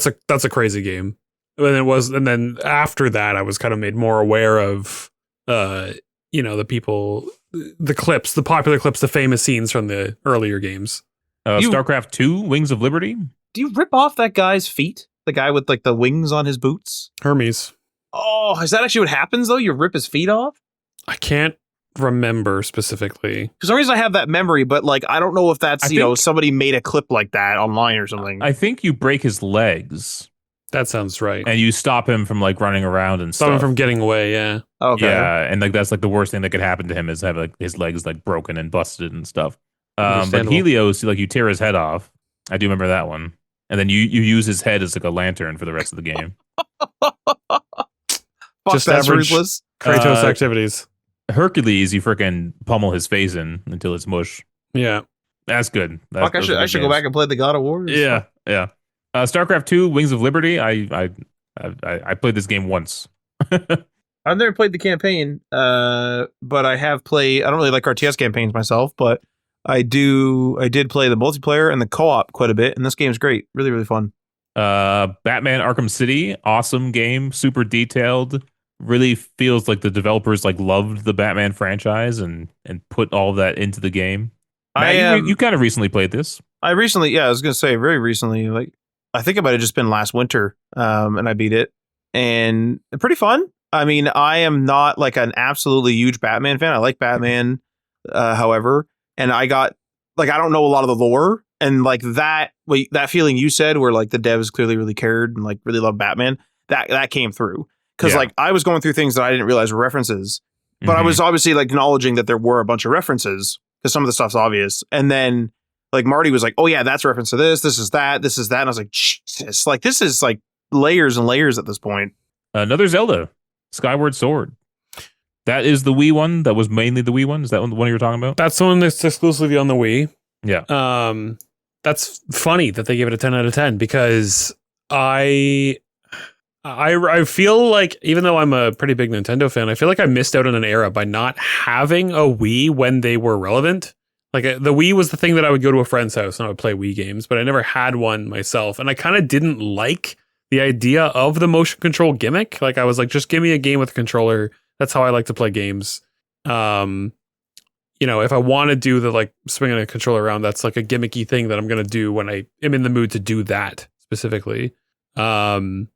a crazy game. And then after that, I was kind of made more aware of, the people, the clips, the popular clips, the famous scenes from the earlier games. StarCraft 2: Wings of Liberty. do you rip off that guy's feet? The guy with like the wings on his boots? Hermes. Oh, is that actually what happens though? You rip his feet off? I can't remember specifically. For some reason, I have that memory, but like I don't know if that's I you know think- somebody made a clip like that online or something. I think you break his legs That sounds right. and you stop him from like running around and Stop him stuff. from getting away. Yeah. Okay. Yeah, and like that's like the worst thing that could happen to him is have like his legs like broken and busted and stuff. But Understandable. Helios, like you tear his head off. I do remember that one. And then you use his head as like a lantern for the rest of the game. Fuck, Just that's average- ruthless. Kratos activities. Hercules, you freaking pummel his face in until it's mush. Yeah. That's good. Fuck, I should go back and play the God of War. Yeah, yeah. StarCraft 2: Wings of Liberty. I played this game once. I've never played the campaign, but I have played. I don't really like RTS campaigns myself, but I did play the multiplayer and the co-op quite a bit, and this game's great. Really, really fun. Batman Arkham City, awesome game, super detailed. Really feels like the developers like loved the Batman franchise and put all of that into the game. Matt, you kind of recently played this. I recently, yeah, I was gonna say very recently. Like, I think it might have just been last winter, and I beat it, and pretty fun. I mean, I am not like an absolutely huge Batman fan. I like Batman, however, and I got like I don't know a lot of the lore, and like that feeling you said, where like the devs clearly really cared and like really loved Batman, that came through because like I was going through things that I didn't realize were references, but I was obviously like acknowledging that there were a bunch of references because some of the stuff's obvious, and then like Marty was like, "Oh yeah, that's reference to this. This is that. This is that." And I was like, "Jesus!" Like this is like layers and layers at this point. Another Zelda, Skyward Sword. That is the Wii one. That was mainly the Wii one. Is that the one you were talking about? That's the one that's exclusively on the Wii. Yeah. That's funny that they gave it a 10 out of 10 because I feel like even though I'm a pretty big Nintendo fan, I feel like I missed out on an era by not having a Wii when they were relevant. Like the Wii was the thing that I would go to a friend's house and I would play Wii games, but I never had one myself. And I kind of didn't like the idea of the motion control gimmick. Like I was like, just give me a game with a controller. That's how I like to play games. If I want to do the like swinging a controller around, that's like a gimmicky thing that I'm going to do when I am in the mood to do that specifically. So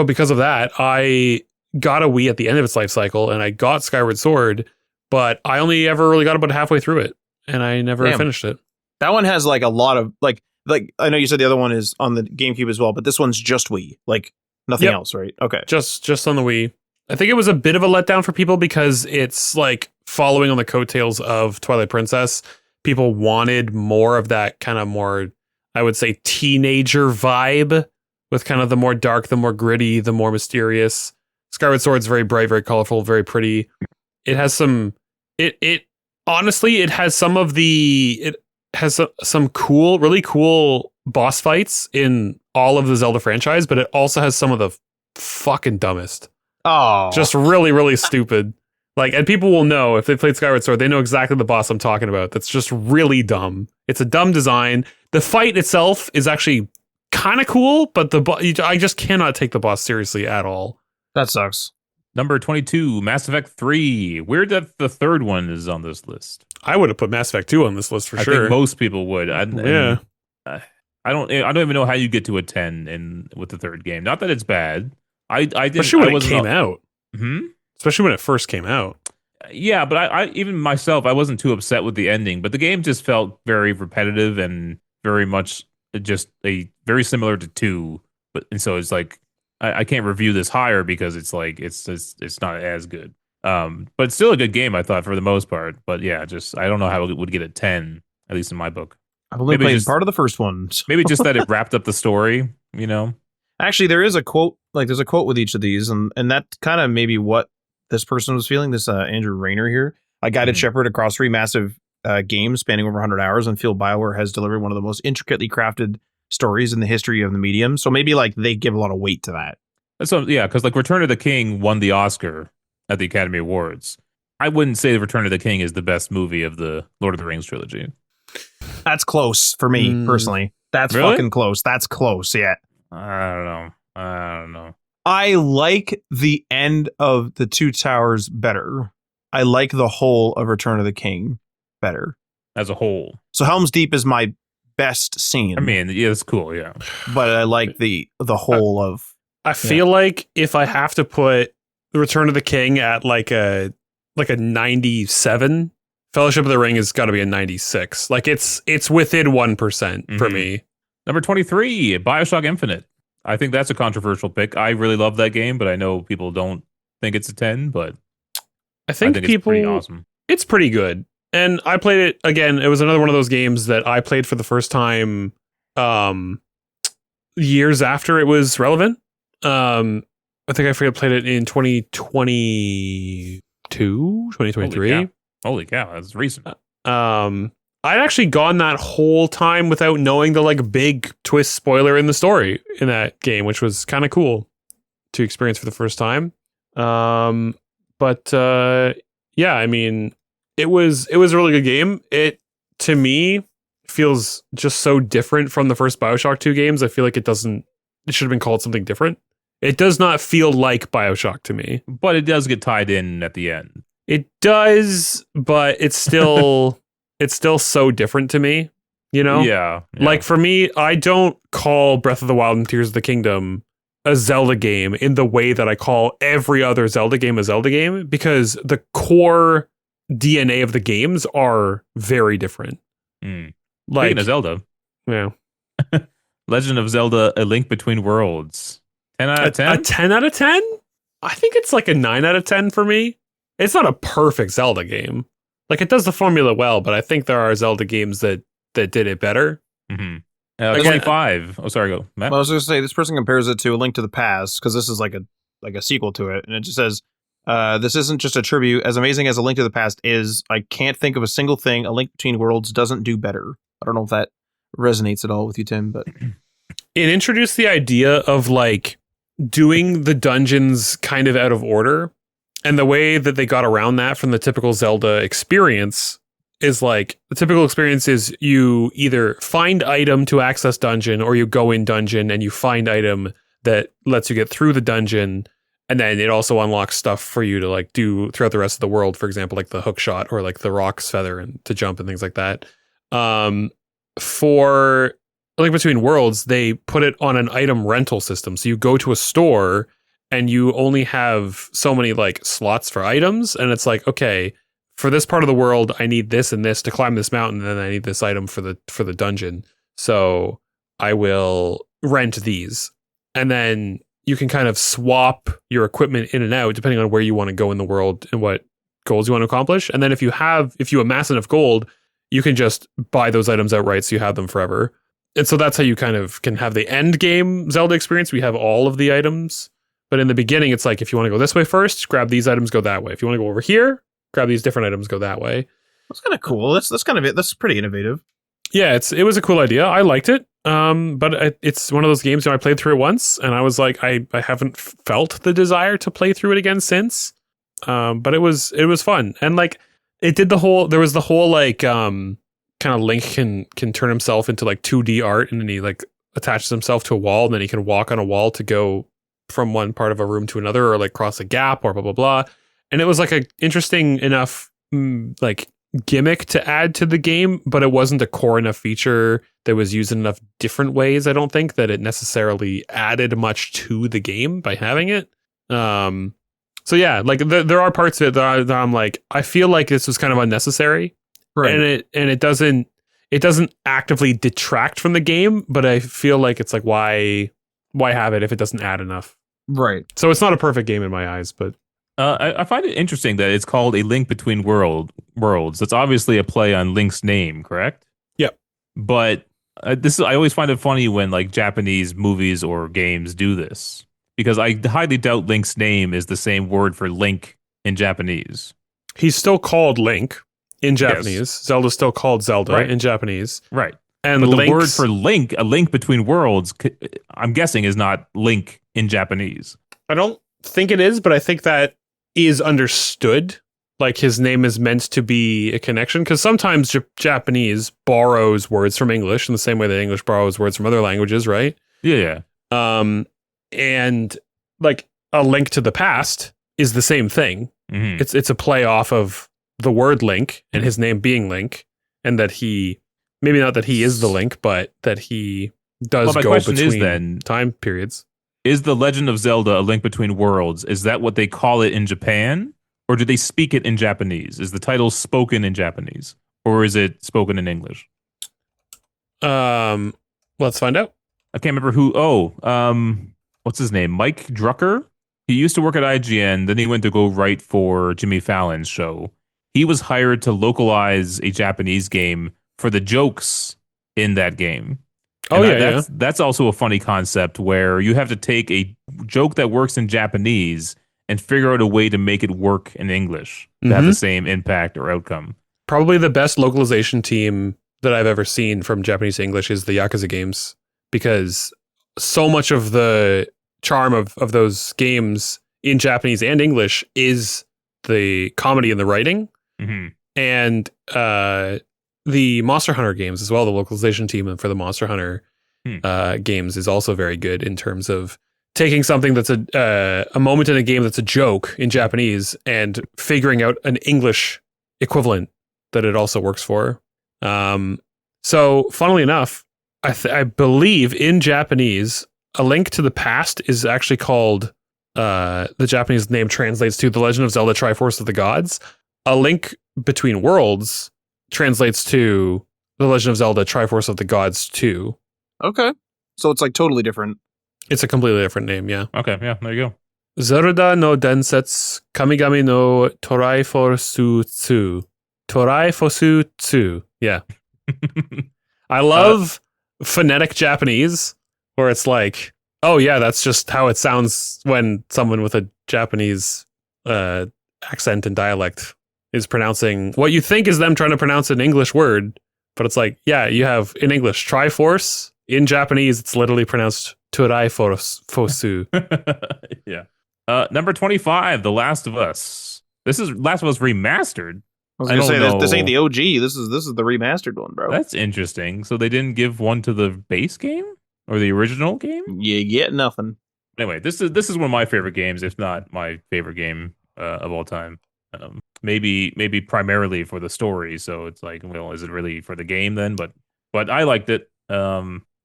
because of that, I got a Wii at the end of its life cycle, and I got Skyward Sword, but I only ever really got about halfway through it, and I never finished it. That one has like a lot of like I know you said the other one is on the GameCube as well, but this one's just Wii, like nothing else, right? Okay, just on the Wii. I think it was a bit of a letdown for people because it's like following on the coattails of Twilight Princess. People wanted more of that kind of more, I would say, teenager vibe with kind of the more dark, the more gritty, the more mysterious. Skyward Sword's very bright, very colorful, very pretty. It has some, it honestly, it has some of the, it has some cool, really cool boss fights in all of the Zelda franchise, but it also has some of the fucking dumbest. Oh, Just really, really stupid. Like, and people will know if they played Skyward Sword, they know exactly the boss I'm talking about. That's just really dumb. It's a dumb design. The fight itself is actually kind of cool, but I just cannot take the boss seriously at all. that sucks. Number 22, Mass Effect 3. Weird that the third one is on this list. I would have put Mass Effect 2 on this list for I sure. think most people would. I don't even know how you get to a 10 with the third game. Not that it's bad. I didn't. Especially when it came out. Hmm? Especially when it first came out. Yeah, but I even myself, I wasn't too upset with the ending, but the game just felt very repetitive and very much just very similar to 2. And so it's like I can't review this higher because it's like it's not as good. But it's still a good game, I thought, for the most part. But yeah, just I don't know how it would get a 10, at least in my book. I've only played part of the first one. So. Maybe just that it wrapped up the story, Actually, there is a quote, like there's a quote with each of these, and that's kind of maybe what this person was feeling, this Andrew Rayner here. I guided Shepard across 3 massive games spanning over 100 hours and feel BioWare has delivered one of the most intricately crafted stories in the history of the medium. So maybe like they give a lot of weight to that. So yeah, because like Return of the King won the Oscar at the Academy Awards. I wouldn't say Return of the King is the best movie of the Lord of the Rings trilogy. That's close for me personally. That's really? fucking close. That's close. Yeah. I don't know. I like the end of the Two Towers better. I like the whole of Return of the King better. As a whole. So Helm's Deep is my best scene. I mean, yeah, it's cool, yeah. But I like the whole of... I feel like if I have to put the Return of the King at like a 97, Fellowship of the Ring has got to be a 96. Like it's within 1% for me. Number 23, BioShock Infinite. I think that's a controversial pick. I really love that game, but I know people don't think it's a 10, but I think people, it's pretty awesome. It's pretty good. And I played it again. It was another one of those games that I played for the first time years after it was relevant. I think I played it in 2022, 2023. Holy cow, that's recent. I'd actually gone that whole time without knowing the like big twist spoiler in the story in that game, which was kind of cool to experience for the first time. Yeah, I mean, it was a really good game. It, to me, feels just so different from the first BioShock 2 games. I feel like it should have been called something different. It does not feel like BioShock to me. But it does get tied in at the end. It does, but it's still it's still so different to me, Yeah. Like for me, I don't call Breath of the Wild and Tears of the Kingdom a Zelda game in the way that I call every other Zelda game a Zelda game, because the core DNA of the games are very different. Like, speaking Like of Zelda, yeah. Legend of Zelda: A Link Between Worlds. 10 out of 10? A 10 out of 10? I think it's like a 9 out of 10 for me. It's not a perfect Zelda game. Like, it does the formula well, but I think there are Zelda games that did it better. Again, 25. Sorry, go, Matt. Well, I was going to say, this person compares it to A Link to the Past, because this is like a sequel to it, and it just says, this isn't just a tribute. As amazing as A Link to the Past is, I can't think of a single thing A Link Between Worlds doesn't do better. I don't know if that resonates at all with you, Tim, but... It introduced the idea of, like, doing the dungeons kind of out of order. And the way that they got around that from the typical Zelda experience is like, the typical experience is you either find item to access dungeon, or you go in dungeon and you find item that lets you get through the dungeon. And then it also unlocks stuff for you to like do throughout the rest of the world. For example, like the hook shot or like the rock's feather and to jump and things like that. For A Link Between Worlds, they put it on an item rental system. So you go to a store and you only have so many like slots for items, and it's like, okay, for this part of the world, I need this and this to climb this mountain, and then I need this item for the dungeon. So I will rent these. And then you can kind of swap your equipment in and out depending on where you want to go in the world and what goals you want to accomplish. And then if you amass enough gold, you can just buy those items outright so you have them forever. And so that's how you kind of can have the end game Zelda experience. We have all of the items. But in the beginning, it's like, if you want to go this way first, grab these items, go that way. If you want to go over here, grab these different items, go that way. That's kind of cool. That's kind of it. That's pretty innovative. Yeah, it was a cool idea. I liked it. But it's one of those games, I played through it once, and I was like, I haven't felt the desire to play through it again since. But it was fun, and like it did there was the whole like kind of Link can turn himself into like 2D art, and then he like attaches himself to a wall, and then he can walk on a wall to go from one part of a room to another, or like cross a gap, or blah blah blah. And it was like a interesting enough like gimmick to add to the game, but it wasn't a core enough feature that was used in enough different ways, I don't think, that it necessarily added much to the game by having it. So yeah, like there are parts of it that I'm like, I feel like this was kind of unnecessary, right? And it doesn't actively detract from the game, but I feel like it's like, why have it if it doesn't add enough? Right. So it's not a perfect game in my eyes, but I find it interesting that it's called A Link Between Worlds. That's obviously a play on Link's name, correct? Yep. But I always find it funny when like Japanese movies or games do this, because I highly doubt Link's name is the same word for Link in Japanese. He's still called Link in Japanese. Yes. Zelda's still called Zelda in Japanese. Right. And but the word for Link, A Link Between Worlds, I'm guessing is not Link in Japanese. I don't think it is, but I think that is understood. Like his name is meant to be a connection, because sometimes Japanese borrows words from English in the same way that English borrows words from other languages, right? Yeah. And like A Link to the Past is the same thing. Mm-hmm. It's a play off of the word Link and his name being Link, and that he, maybe not that he is the Link, but that he does go between time periods. Is The Legend of Zelda A Link Between Worlds, is that what they call it in Japan? Or do they speak it in Japanese? Is the title spoken in Japanese? Or is it spoken in English? Let's find out. I can't remember what's his name? Mike Drucker? He used to work at IGN, then he went to go write for Jimmy Fallon's show. He was hired to localize a Japanese game for the jokes in that game. That's also a funny concept where you have to take a joke that works in Japanese and figure out a way to make it work in English to have the same impact or outcome. Probably the best localization team that I've ever seen from Japanese to English is the Yakuza games, because so much of the charm of those games in Japanese and English is the comedy and the writing. Mm-hmm. And the Monster Hunter games as well, the localization team for the Monster Hunter games is also very good in terms of taking something that's a moment in a game that's a joke in Japanese and figuring out an English equivalent that it also works for. So funnily enough, I believe in Japanese, A Link to the Past is actually called, the Japanese name translates to The Legend of Zelda Triforce of the Gods. A Link Between Worlds translates to The Legend of Zelda Triforce of the Gods 2. Okay. So it's like totally different. It's a completely different name, yeah. Okay, yeah, there you go. Zelda no Densetsu Kamigami no Triforce 2. Triforce 2. Yeah. I love phonetic Japanese, where it's like, oh yeah, that's just how it sounds when someone with a Japanese accent and dialect is pronouncing what you think is them trying to pronounce an English word. But it's like, yeah, you have in English Triforce. In Japanese, it's literally pronounced Triforce. Yeah. Number 25, The Last of Us. This is Last of Us Remastered. I was going to say, this ain't the OG. This is the remastered one, bro. That's interesting. So they didn't give one to the base game or the original game? You get nothing. Anyway, this is one of my favorite games, if not my favorite game of all time. Maybe primarily for the story. So it's like, well, is it really for the game then? But I liked it.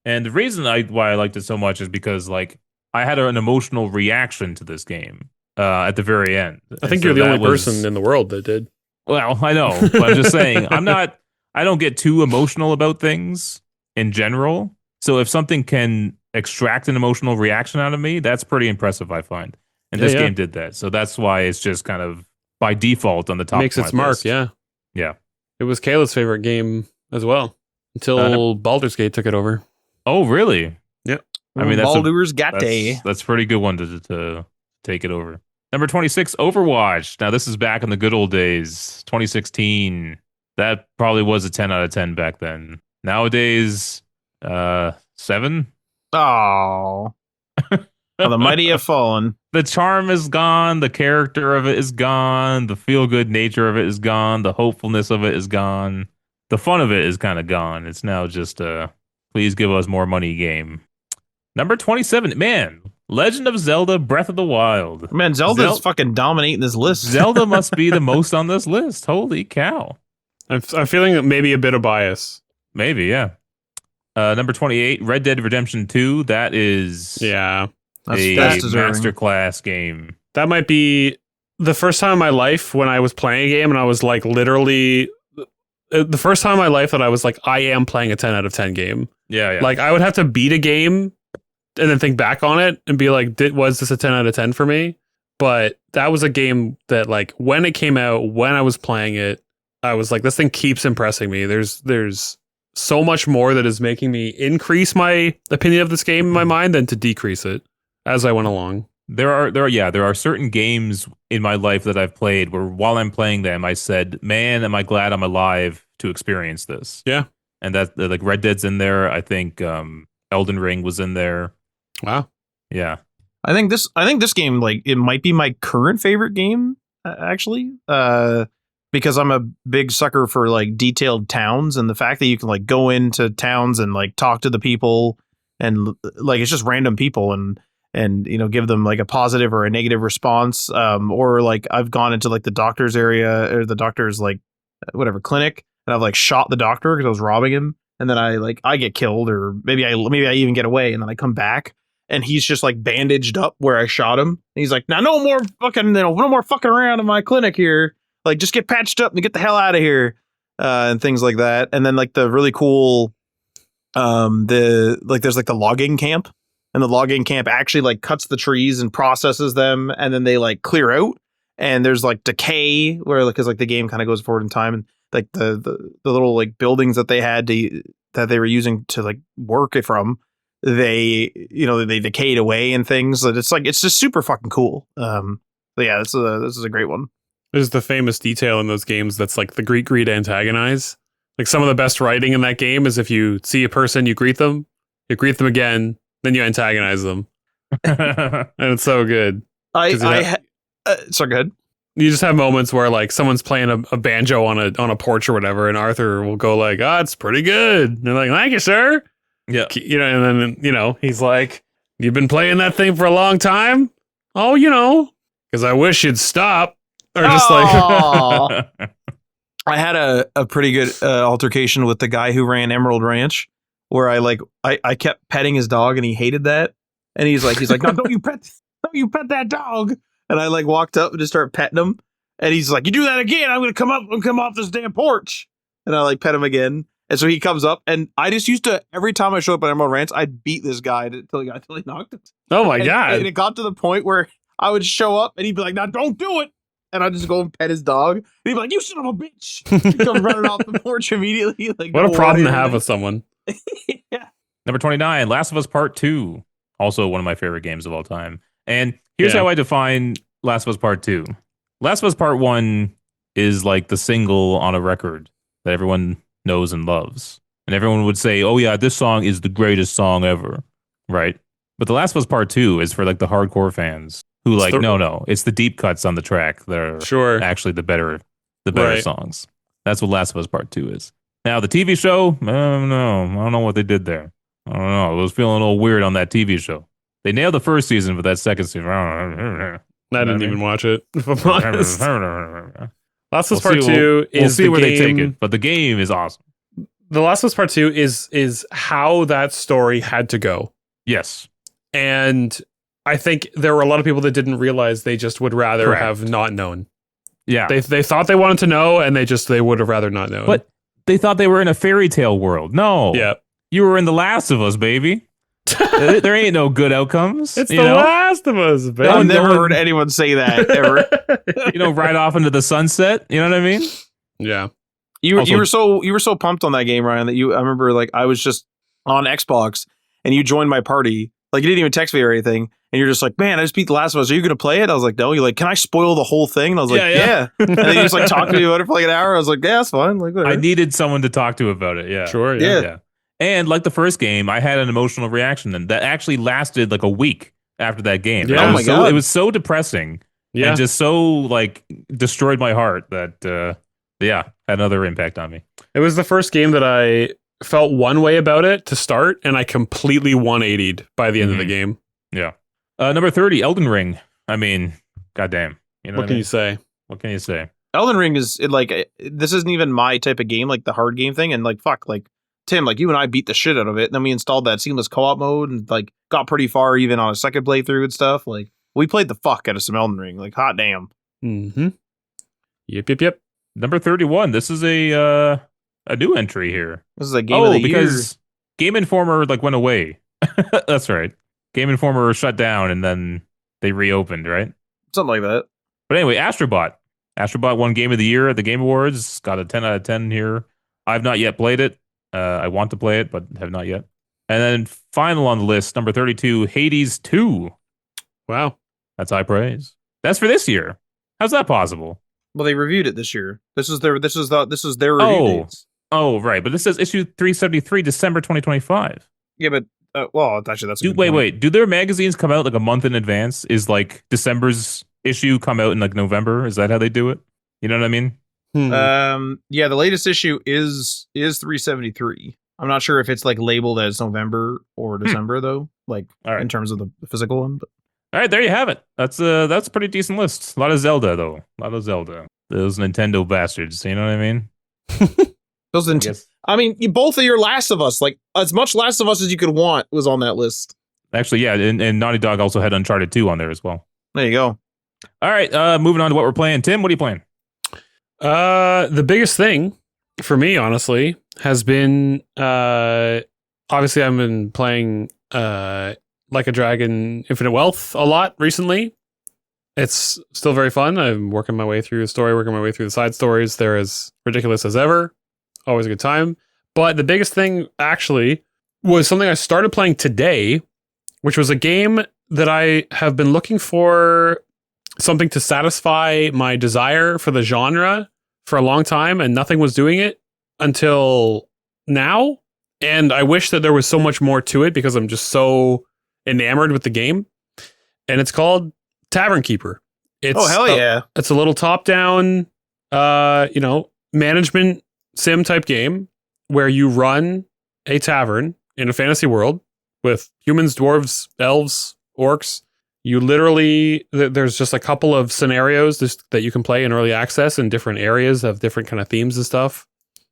And the reason why I liked it so much is because like I had an emotional reaction to this game at the very end. I think you're the only person in the world that did. Well, I know, but I'm just saying, I don't get too emotional about things in general. So if something can extract an emotional reaction out of me, that's pretty impressive, I find. And this game did that. So that's why it's just kind of by default on the top Makes of my its mark, list. yeah. Yeah. It was Kayla's favorite game as well until Baldur's Gate took it over. Oh, really? Yeah. I mean, Baldur's Gate. That's a pretty good one to take it over. Number 26, Overwatch. Now, this is back in the good old days, 2016. That probably was a 10 out of 10 back then. Nowadays, 7. Oh. The mighty have fallen. The charm is gone. The character of it is gone. The feel-good nature of it is gone. The hopefulness of it is gone. The fun of it is kind of gone. It's now just a please give us more money game. Number 27, man, Legend of Zelda Breath of the Wild. Man, Zelda's fucking dominating this list. Zelda must be the most on this list. Holy cow. I'm feeling maybe a bit of bias. Maybe, yeah. Number 28, Red Dead Redemption 2. That is yeah, a masterclass game. That might be the first time in my life when I was playing a game and I was like literally the first time in my life that I was like, I am playing a 10 out of 10 game. Yeah. Like I would have to beat a game and then think back on it and be like, was this a 10 out of 10 for me? But that was a game that like when it came out, when I was playing it, I was like, this thing keeps impressing me. There's so much more that is making me increase my opinion of this game in my mind than to decrease it as I went along. There are certain games in my life that I've played where while I'm playing them, I said, man, am I glad I'm alive to experience this. Yeah. And that like Red Dead's in there. I think Elden Ring was in there. Wow. Yeah. I think this game, like, it might be my current favorite game, actually. Because I'm a big sucker for like detailed towns, and the fact that you can like go into towns and like talk to the people and like it's just random people and you know give them like a positive or a negative response, or like I've gone into like the doctor's area or the doctor's like whatever clinic and I've like shot the doctor because I was robbing him, and then I get killed, or maybe I even get away, and then I come back and he's just like bandaged up where I shot him, and he's like, now no more fucking around in my clinic here. Like, just get patched up and get the hell out of here, and things like that. And then, like, the really cool, there's like the logging camp, and the logging camp actually like cuts the trees and processes them, and then they like clear out. And there's like decay where, because like the game kind of goes forward in time, and like the little like buildings that they had that they were using to like work it from, they decayed away and things. And it's just super fucking cool. But yeah, this is a great one. There's the famous detail in those games that's like the greet antagonize. Like some of the best writing in that game is if you see a person, you greet them again, then you antagonize them. And it's so good. Sorry, go ahead. You just have moments where like someone's playing a banjo on a porch or whatever, and Arthur will go like, it's pretty good. And they're like, thank you, sir. Yeah. You know, and then, you know, he's like, you've been playing that thing for a long time? Oh, you know, because I wish you'd stop. Or just like I had a pretty good altercation with the guy who ran Emerald Ranch, where I kept petting his dog and he hated that, and he's like no, don't you pet that dog. And I like walked up and just started petting him, and he's like, you do that again, I'm gonna come off this damn porch. And I like pet him again, and so he comes up, and I just used to, every time I show up at Emerald Ranch, I'd beat this guy until he knocked it. Oh my god. And it got to the point where I would show up and he'd be like, now don't do it. And I'd just go and pet his dog. And he'd be like, you son of a bitch. He'd come running off the porch immediately. Like, what a problem to have with someone. Yeah. Number 29, Last of Us Part 2. Also one of my favorite games of all time. And here's how I define Last of Us Part 2. Last of Us Part 1 is like the single on a record that everyone knows and loves. And everyone would say, oh yeah, this song is the greatest song ever. Right? But The Last of Us Part 2 is for like the hardcore fans. Who like, no, it's the deep cuts on the track that are actually the better songs. That's what Last of Us Part 2 is. Now, the TV show, I don't know what they did there. I don't know. I was feeling a little weird on that TV show. They nailed the first season, but that second season, I didn't even watch it, if I'm honest. Last of Us Part 2 is we'll see where they take it, but the game is awesome. The Last of Us Part 2 is how that story had to go. Yes. And I think there were a lot of people that didn't realize they just would rather Correct. have not known. Yeah. They thought they wanted to know, and they would have rather not known. But they thought they were in a fairy tale world. No. Yeah. You were in The Last of Us, baby. There ain't no good outcomes. It's you The know? Last of Us, baby. I've never heard anyone say that ever. Right off into the sunset. You know what I mean? Yeah. You Also- were so pumped on that game, Ryan, that I remember like I was just on Xbox and you joined my party. Like you didn't even text me or anything, and you're just like, "Man, I just beat The Last of Us. Are you gonna play it?" I was like, "No." You're like, "Can I spoil the whole thing?" And I was like, "Yeah." And then you just like talked to me about it for like an hour. I was like, "Yeah, that's fine." Like whatever. I needed someone to talk to about it. Yeah. Sure. Yeah. And like the first game, I had an emotional reaction and that actually lasted like a week after that game. Yeah. And Oh my God. It was so depressing Yeah. and just so like destroyed my heart that had another impact on me. It was the first game that I felt one way about it to start, and I completely 180'd by the end of the game. Yeah. Number 30, Elden Ring. I mean, goddamn. You know What what can I you mean? say? What can you say? Elden Ring is this isn't even my type of game, like the hard game thing. And like fuck, like Tim, like you and I beat the shit out of it. And then we installed that seamless co-op mode and like got pretty far even on a second playthrough and stuff. Like we played the fuck out of some Elden Ring. Like hot damn. Mm-hmm. Yep. Number 31. This is a new entry here. This is a game of the year. because Game Informer like went away. That's right. Game Informer shut down and then they reopened, right? Something like that. But anyway, Astrobot. Astrobot won Game of the Year at the Game Awards. Got a 10 out of 10 here. I've not yet played it. I want to play it, but have not yet. And then final on the list, number 32, Hades 2. Wow. That's high praise. That's for this year. How's that possible? Well, they reviewed it this year. This is their review Oh. dates. Oh, right. But this says issue 373, December 2025. Yeah, but well, actually, that's a good Wait, point. wait. Do their magazines come out like a month in advance? Is like December's issue come out in like November? Is that how they do it? You know what I mean? Yeah, the latest issue is 373. I'm not sure if it's like labeled as November or December though, like All right. in terms of the physical one. But All right, there you have it. That's a pretty decent list. A lot of Zelda though. A lot of Zelda. Those Nintendo bastards. You know what I mean? those Yes. I mean, both of your Last of Us, like as much Last of Us as you could want, was on that list. Actually, yeah, and Naughty Dog also had Uncharted 2 on there as well. There you go. All right, moving on to what we're playing. Tim, what are you playing? The biggest thing for me, honestly, has been obviously I've been playing Like a Dragon Infinite Wealth a lot recently. It's still very fun. I'm working my way through the story, working my way through the side stories. They're as ridiculous as ever. Always a good time. But the biggest thing actually was something I started playing today, which was a game that I have been looking for something to satisfy my desire for the genre for a long time, and nothing was doing it until now. And I wish that there was so much more to it because I'm just so enamored with the game. And it's called Tavern Keeper. It's Oh hell yeah! it's a little top-down, management sim type game where you run a tavern in a fantasy world with humans, dwarves, elves, orcs. You literally, there's just a couple of scenarios that you can play in early access in different areas of different kind of themes and stuff.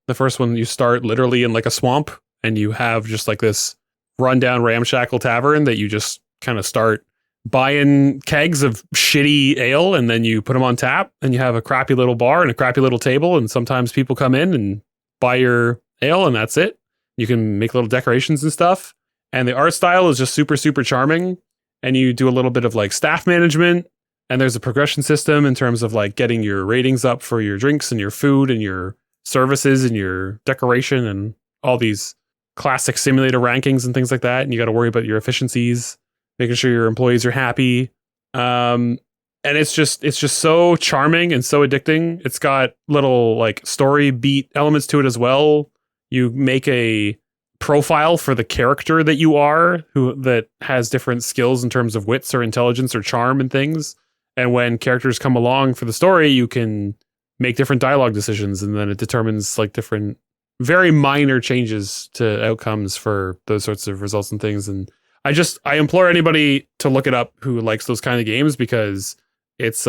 The first one, you start literally in like a swamp and you have just like this rundown ramshackle tavern that you just kind of start buying kegs of shitty ale and then you put them on tap and you have a crappy little bar and a crappy little table. And sometimes people come in and buy your ale and that's it. You can make little decorations and stuff. And the art style is just super, super charming. And you do a little bit of like staff management, and there's a progression system in terms of like getting your ratings up for your drinks and your food and your services and your decoration and all these classic simulator rankings and things like that. And you got to worry about your efficiencies, making sure your employees are happy. And it's just so charming and so addicting. It's got little like story beat elements to it as well. You make a profile for the character that you are, that has different skills in terms of wits or intelligence or charm and things. And when characters come along for the story, you can make different dialogue decisions, and then it determines like different very minor changes to outcomes for those sorts of results and things. And I implore anybody to look it up who likes those kind of games, because it's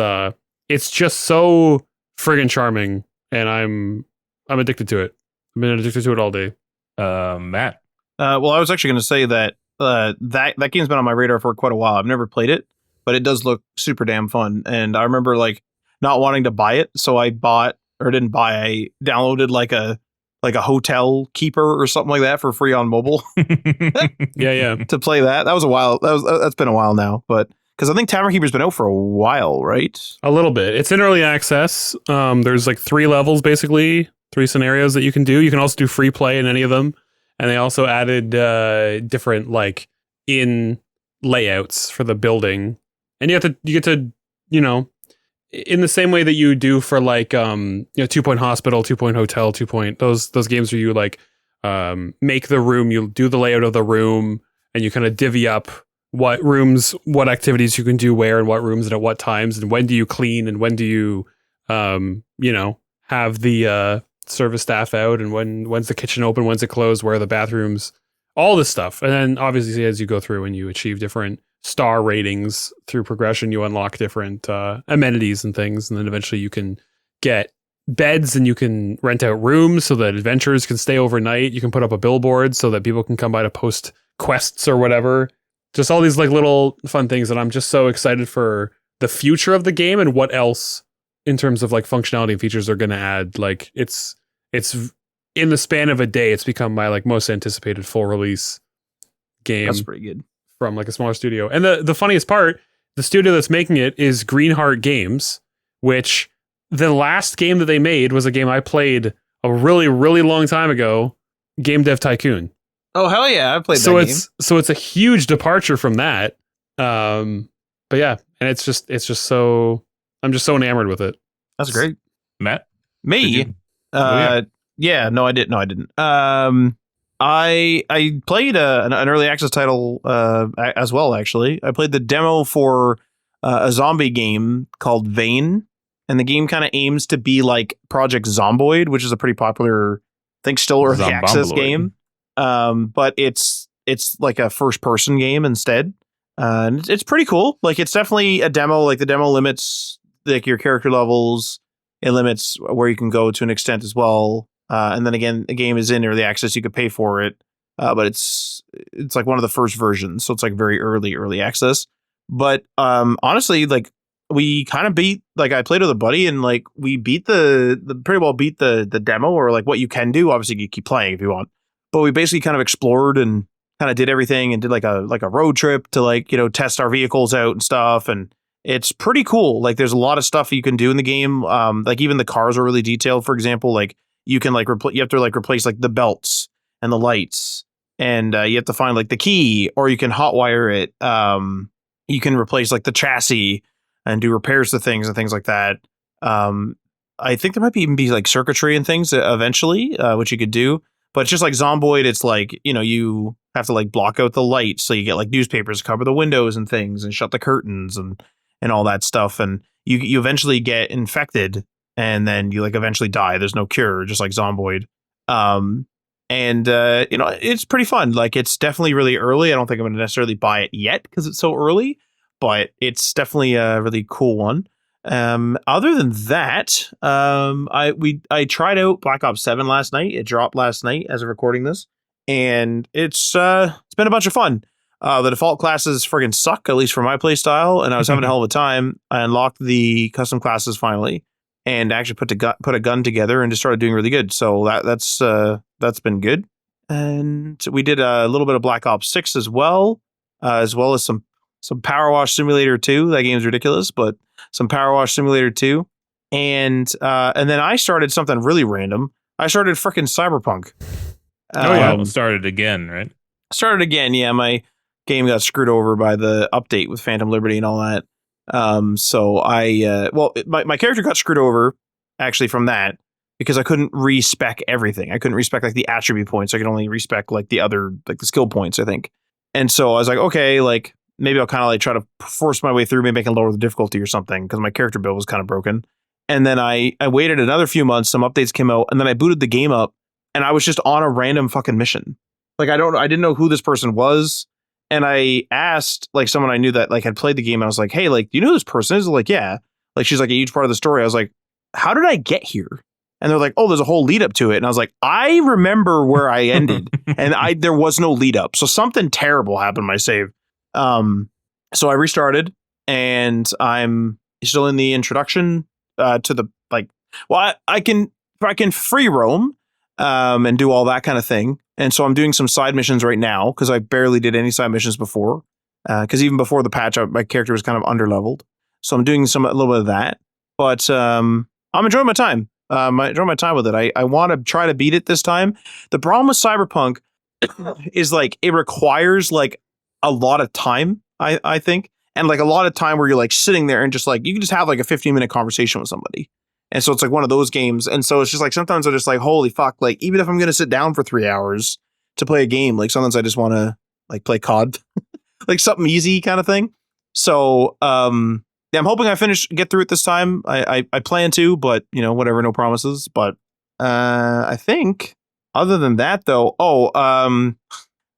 just so friggin' charming, and I'm addicted to it. I've been addicted to it all day. Matt. Well, I was actually going to say that that game's been on my radar for quite a while. I've never played it, but it does look super damn fun. And I remember like not wanting to buy it, so I downloaded like a hotel keeper or something like that for free on mobile Yeah. to play that. That was a while. That's been a while now, but because I think Tavern Keeper's been out for a while, right? A little bit. It's in early access. There's like 3 levels, basically 3 scenarios that you can do. You can also do free play in any of them. And they also added different like in layouts for the building. And you get to, in the same way that you do for like 2 Point Hospital, 2 Point Hotel, 2 Point, those games where you like make the room, you do the layout of the room, and you kind of divvy up what rooms, what activities you can do where and what rooms and at what times, and when do you clean and when do you have the service staff out, and when's the kitchen open, when's it closed, where are the bathrooms, all this stuff. And then obviously as you go through and you achieve different star ratings through progression, you unlock different amenities and things, and then eventually you can get beds and you can rent out rooms so that adventurers can stay overnight. You can put up a billboard so that people can come by to post quests or whatever. Just all these like little fun things, and I'm just so excited for the future of the game and what else in terms of like functionality and features they're going to add. Like it's in the span of a day, it's become my like most anticipated full release game. That's pretty good. From like a smaller studio. And the funniest part, the studio that's making it is Greenheart Games, which the last game that they made was a game I played a really, really long time ago, Game Dev Tycoon. Oh, hell yeah. I played that game. So it's a huge departure from that. But yeah, and it's just so, I'm just so enamored with it. That's great. Matt? Me? Yeah, no, I didn't. I played an early access title as well, actually. I played the demo for a zombie game called Vane, and the game kind of aims to be like Project Zomboid, which is a pretty popular, I think, still early access game. But it's like a first-person game instead. And it's pretty cool. Like, it's definitely a demo. Like, the demo limits like your character levels. It limits where you can go to an extent as well. And then again, the game is in early access. You could pay for it, but it's like one of the first versions, so it's like very early access. But honestly, like we kind of beat. Like I played with a buddy, and like we beat the pretty well beat the demo, or like what you can do. Obviously, you keep playing if you want, but we basically kind of explored and kind of did everything and did like a road trip to like test our vehicles out and stuff. And it's pretty cool. Like there's a lot of stuff you can do in the game. Like even the cars are really detailed. For example, like you can like you have to like replace like the belts and the lights, and you have to find like the key, or you can hotwire it. You can replace like the chassis and do repairs to things and things like that. I think there might even be like circuitry and things eventually, which you could do. But it's just like Zomboid. It's like you have to like block out the lights, so you get like newspapers to cover the windows and things, and shut the curtains and all that stuff. And you eventually get infected. And then you like eventually die. There's no cure, just like Zomboid. It's pretty fun. Like it's definitely really early. I don't think I'm going to necessarily buy it yet because it's so early, but it's definitely a really cool one. Other than that, I tried out Black Ops 7 last night. It dropped last night as of recording this, and it's been a bunch of fun. The default classes friggin' suck, at least for my play style, and I was having a hell of a time. I unlocked the custom classes finally, and actually put a gun together and just started doing really good. So that's been good. And we did a little bit of Black Ops 6 as well as some Power Wash Simulator 2. That game's ridiculous, but some Power Wash Simulator 2. And then I started something really random. I started frickin' Cyberpunk. Started again, right? Started again, yeah. My game got screwed over by the update with Phantom Liberty and all that. So my character got screwed over actually from that because I couldn't respec everything. I couldn't respec like the attribute points. I could only respec like the other, like the skill points, I think. And so I was like, okay, like maybe I'll kind of like try to force my way through. Maybe I can lower the difficulty or something because my character build was kind of broken. And then I waited another few months. Some updates came out, and then I booted the game up, and I was just on a random fucking mission. Like I didn't know who this person was. And I asked like someone I knew that like had played the game. And I was like, hey, like, do you know who this person is? Like, yeah. Like, she's like a huge part of the story. I was like, how did I get here? And they're like, oh, there's a whole lead up to it. And I was like, I remember where I ended and there was no lead up. So something terrible happened to my save. So I restarted and I'm still in the introduction to the I can free roam and do all that kind of thing. And so I'm doing some side missions right now because I barely did any side missions before. Because even before the patch, my character was kind of underleveled. So I'm doing a little bit of that. But I'm enjoying my time. Enjoying my time with it. I want to try to beat it this time. The problem with Cyberpunk is like it requires like a lot of time, I think. And like a lot of time where you're like sitting there and just like you can just have like a 15-minute conversation with somebody. And so it's like one of those games. And so it's just like sometimes I'm just like, holy fuck, like even if I'm going to sit down for 3 hours to play a game, like sometimes I just want to like play COD, like something easy kind of thing. So yeah, I'm hoping I get through it this time. I plan to, but you know, whatever, no promises. But I think other than that though,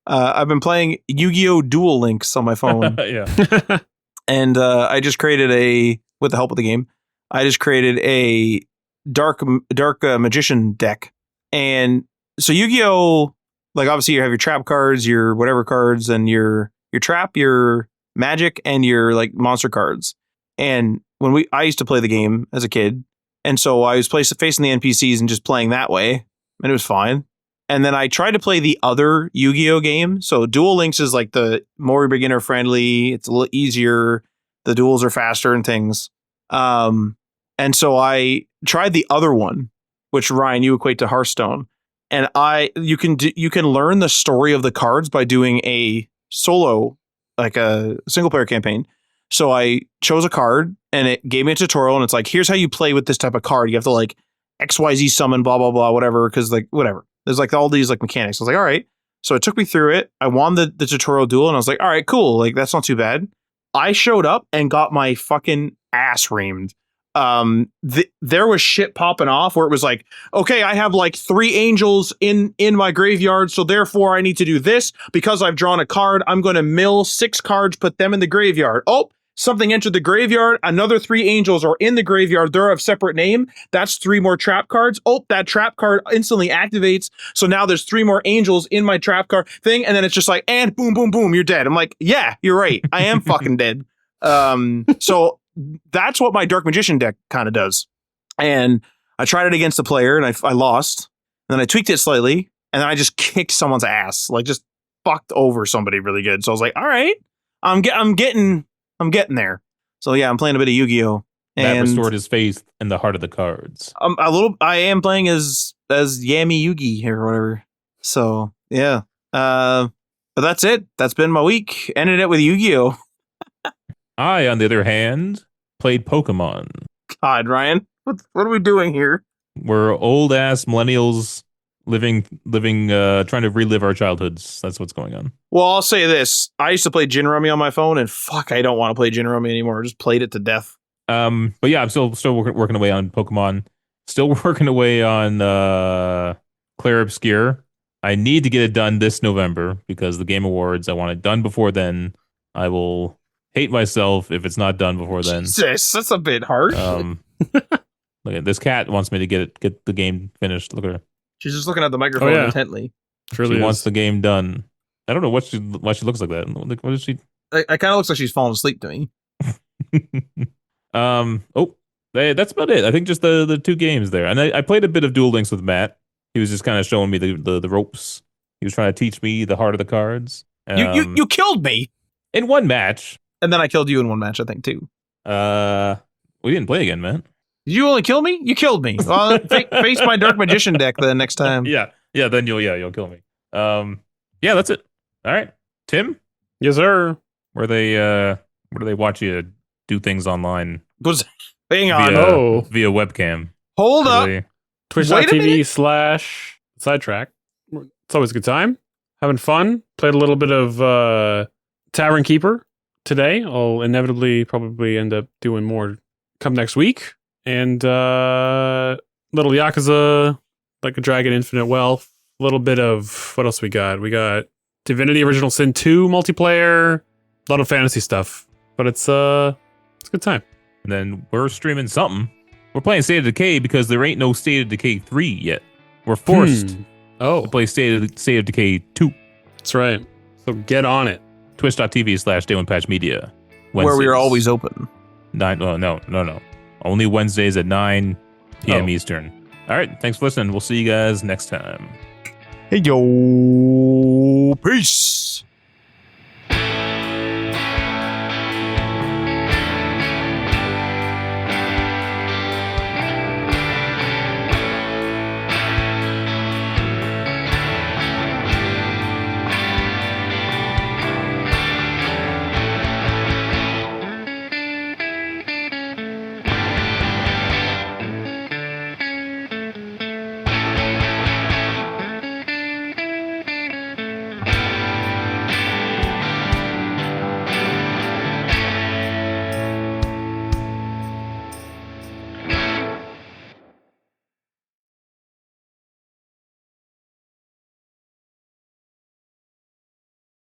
I've been playing Yu-Gi-Oh! Duel Links on my phone. Yeah. And I just created with the help of the game, I just created a dark magician deck. And so Yu-Gi-Oh! Like obviously you have your trap cards, your whatever cards, and your trap, your magic, and your like monster cards. And I used to play the game as a kid. And so I was facing the NPCs and just playing that way. And it was fine. And then I tried to play the other Yu-Gi-Oh! Game. So Duel Links is like the more beginner friendly. It's a little easier. The duels are faster and things. And so I tried the other one, which Ryan, you equate to Hearthstone. And you can learn the story of the cards by doing a solo, like a single player campaign. So I chose a card and it gave me a tutorial and it's like, here's how you play with this type of card. You have to like XYZ summon, blah, blah, blah, whatever. Cause like, whatever. There's like all these like mechanics. I was like, all right. So it took me through it. I won the tutorial duel and I was like, all right, cool. Like that's not too bad. I showed up and got my fucking ass reamed. There was shit popping off where it was like, okay, I have like 3 angels in my graveyard. So therefore I need to do this because I've drawn a card. I'm going to mill 6 cards, put them in the graveyard. Oh, something entered the graveyard. Another 3 angels are in the graveyard. They're of separate name. That's 3 more trap cards. Oh, that trap card instantly activates. So now there's 3 more angels in my trap card thing. And then it's just like, and boom, boom, boom, you're dead. I'm like, yeah, you're right. I am fucking dead. So that's what my Dark Magician deck kind of does. And I tried it against a player and I lost. And then I tweaked it slightly. And then I just kicked someone's ass. Like just fucked over somebody really good. So I was like, all right, I'm getting there. So yeah, I'm playing a bit of Yu-Gi-Oh! That restored his faith in the heart of the cards. I am playing as Yami Yugi or whatever. So yeah. But that's it. That's been my week. Ended it with Yu-Gi-Oh! I, on the other hand, played Pokemon. God, Ryan, what are we doing here? We're old ass millennials living, trying to relive our childhoods. That's what's going on. Well, I'll say this: I used to play Gin Rummy on my phone, and fuck, I don't want to play Gin Rummy anymore. I just played it to death. But yeah, I'm still working away on Pokemon. Still working away on Clair Obscure. I need to get it done this November because the Game Awards. I want it done before then. I will hate myself if it's not done before then. Jesus, that's a bit harsh. Look at this cat wants me to get the game finished. Look at her. She's just looking at the microphone intently. She wants the game done. I don't know why she looks like that. Like, what is she? It kind of looks like she's falling asleep to me. That's about it. I think just the 2 games there. And I played a bit of Duel Links with Matt. He was just kind of showing me the ropes. He was trying to teach me the heart of the cards. You killed me in one match. And then I killed you in one match, I think, too. We didn't play again, man. Did you only kill me? You killed me. Well, face my Dark Magician deck the next time. Yeah. Then you'll kill me. Yeah, that's it. All right, Tim. Yes, sir. Where do they watch you do things online? Hang on. Via webcam. Hold up. Twitch.tv/sidetrack. It's always a good time. Having fun. Played a little bit of Tavern Keeper today. I'll inevitably probably end up doing more come next week. And little Yakuza, Like a Dragon, Infinite Wealth. A little bit of what else we got? We got Divinity Original Sin 2 multiplayer. A lot of fantasy stuff. But it's a good time. And then we're streaming something. We're playing State of Decay because there ain't no State of Decay 3 yet. We're forced to Oh, play State of Decay 2. that's right. So get on it. Twitch.tv/DayOnePatchMedia. Where we are always open. No. Only Wednesdays at 9 p.m. Oh. Eastern. All right. Thanks for listening. We'll see you guys next time. Hey, yo. Peace.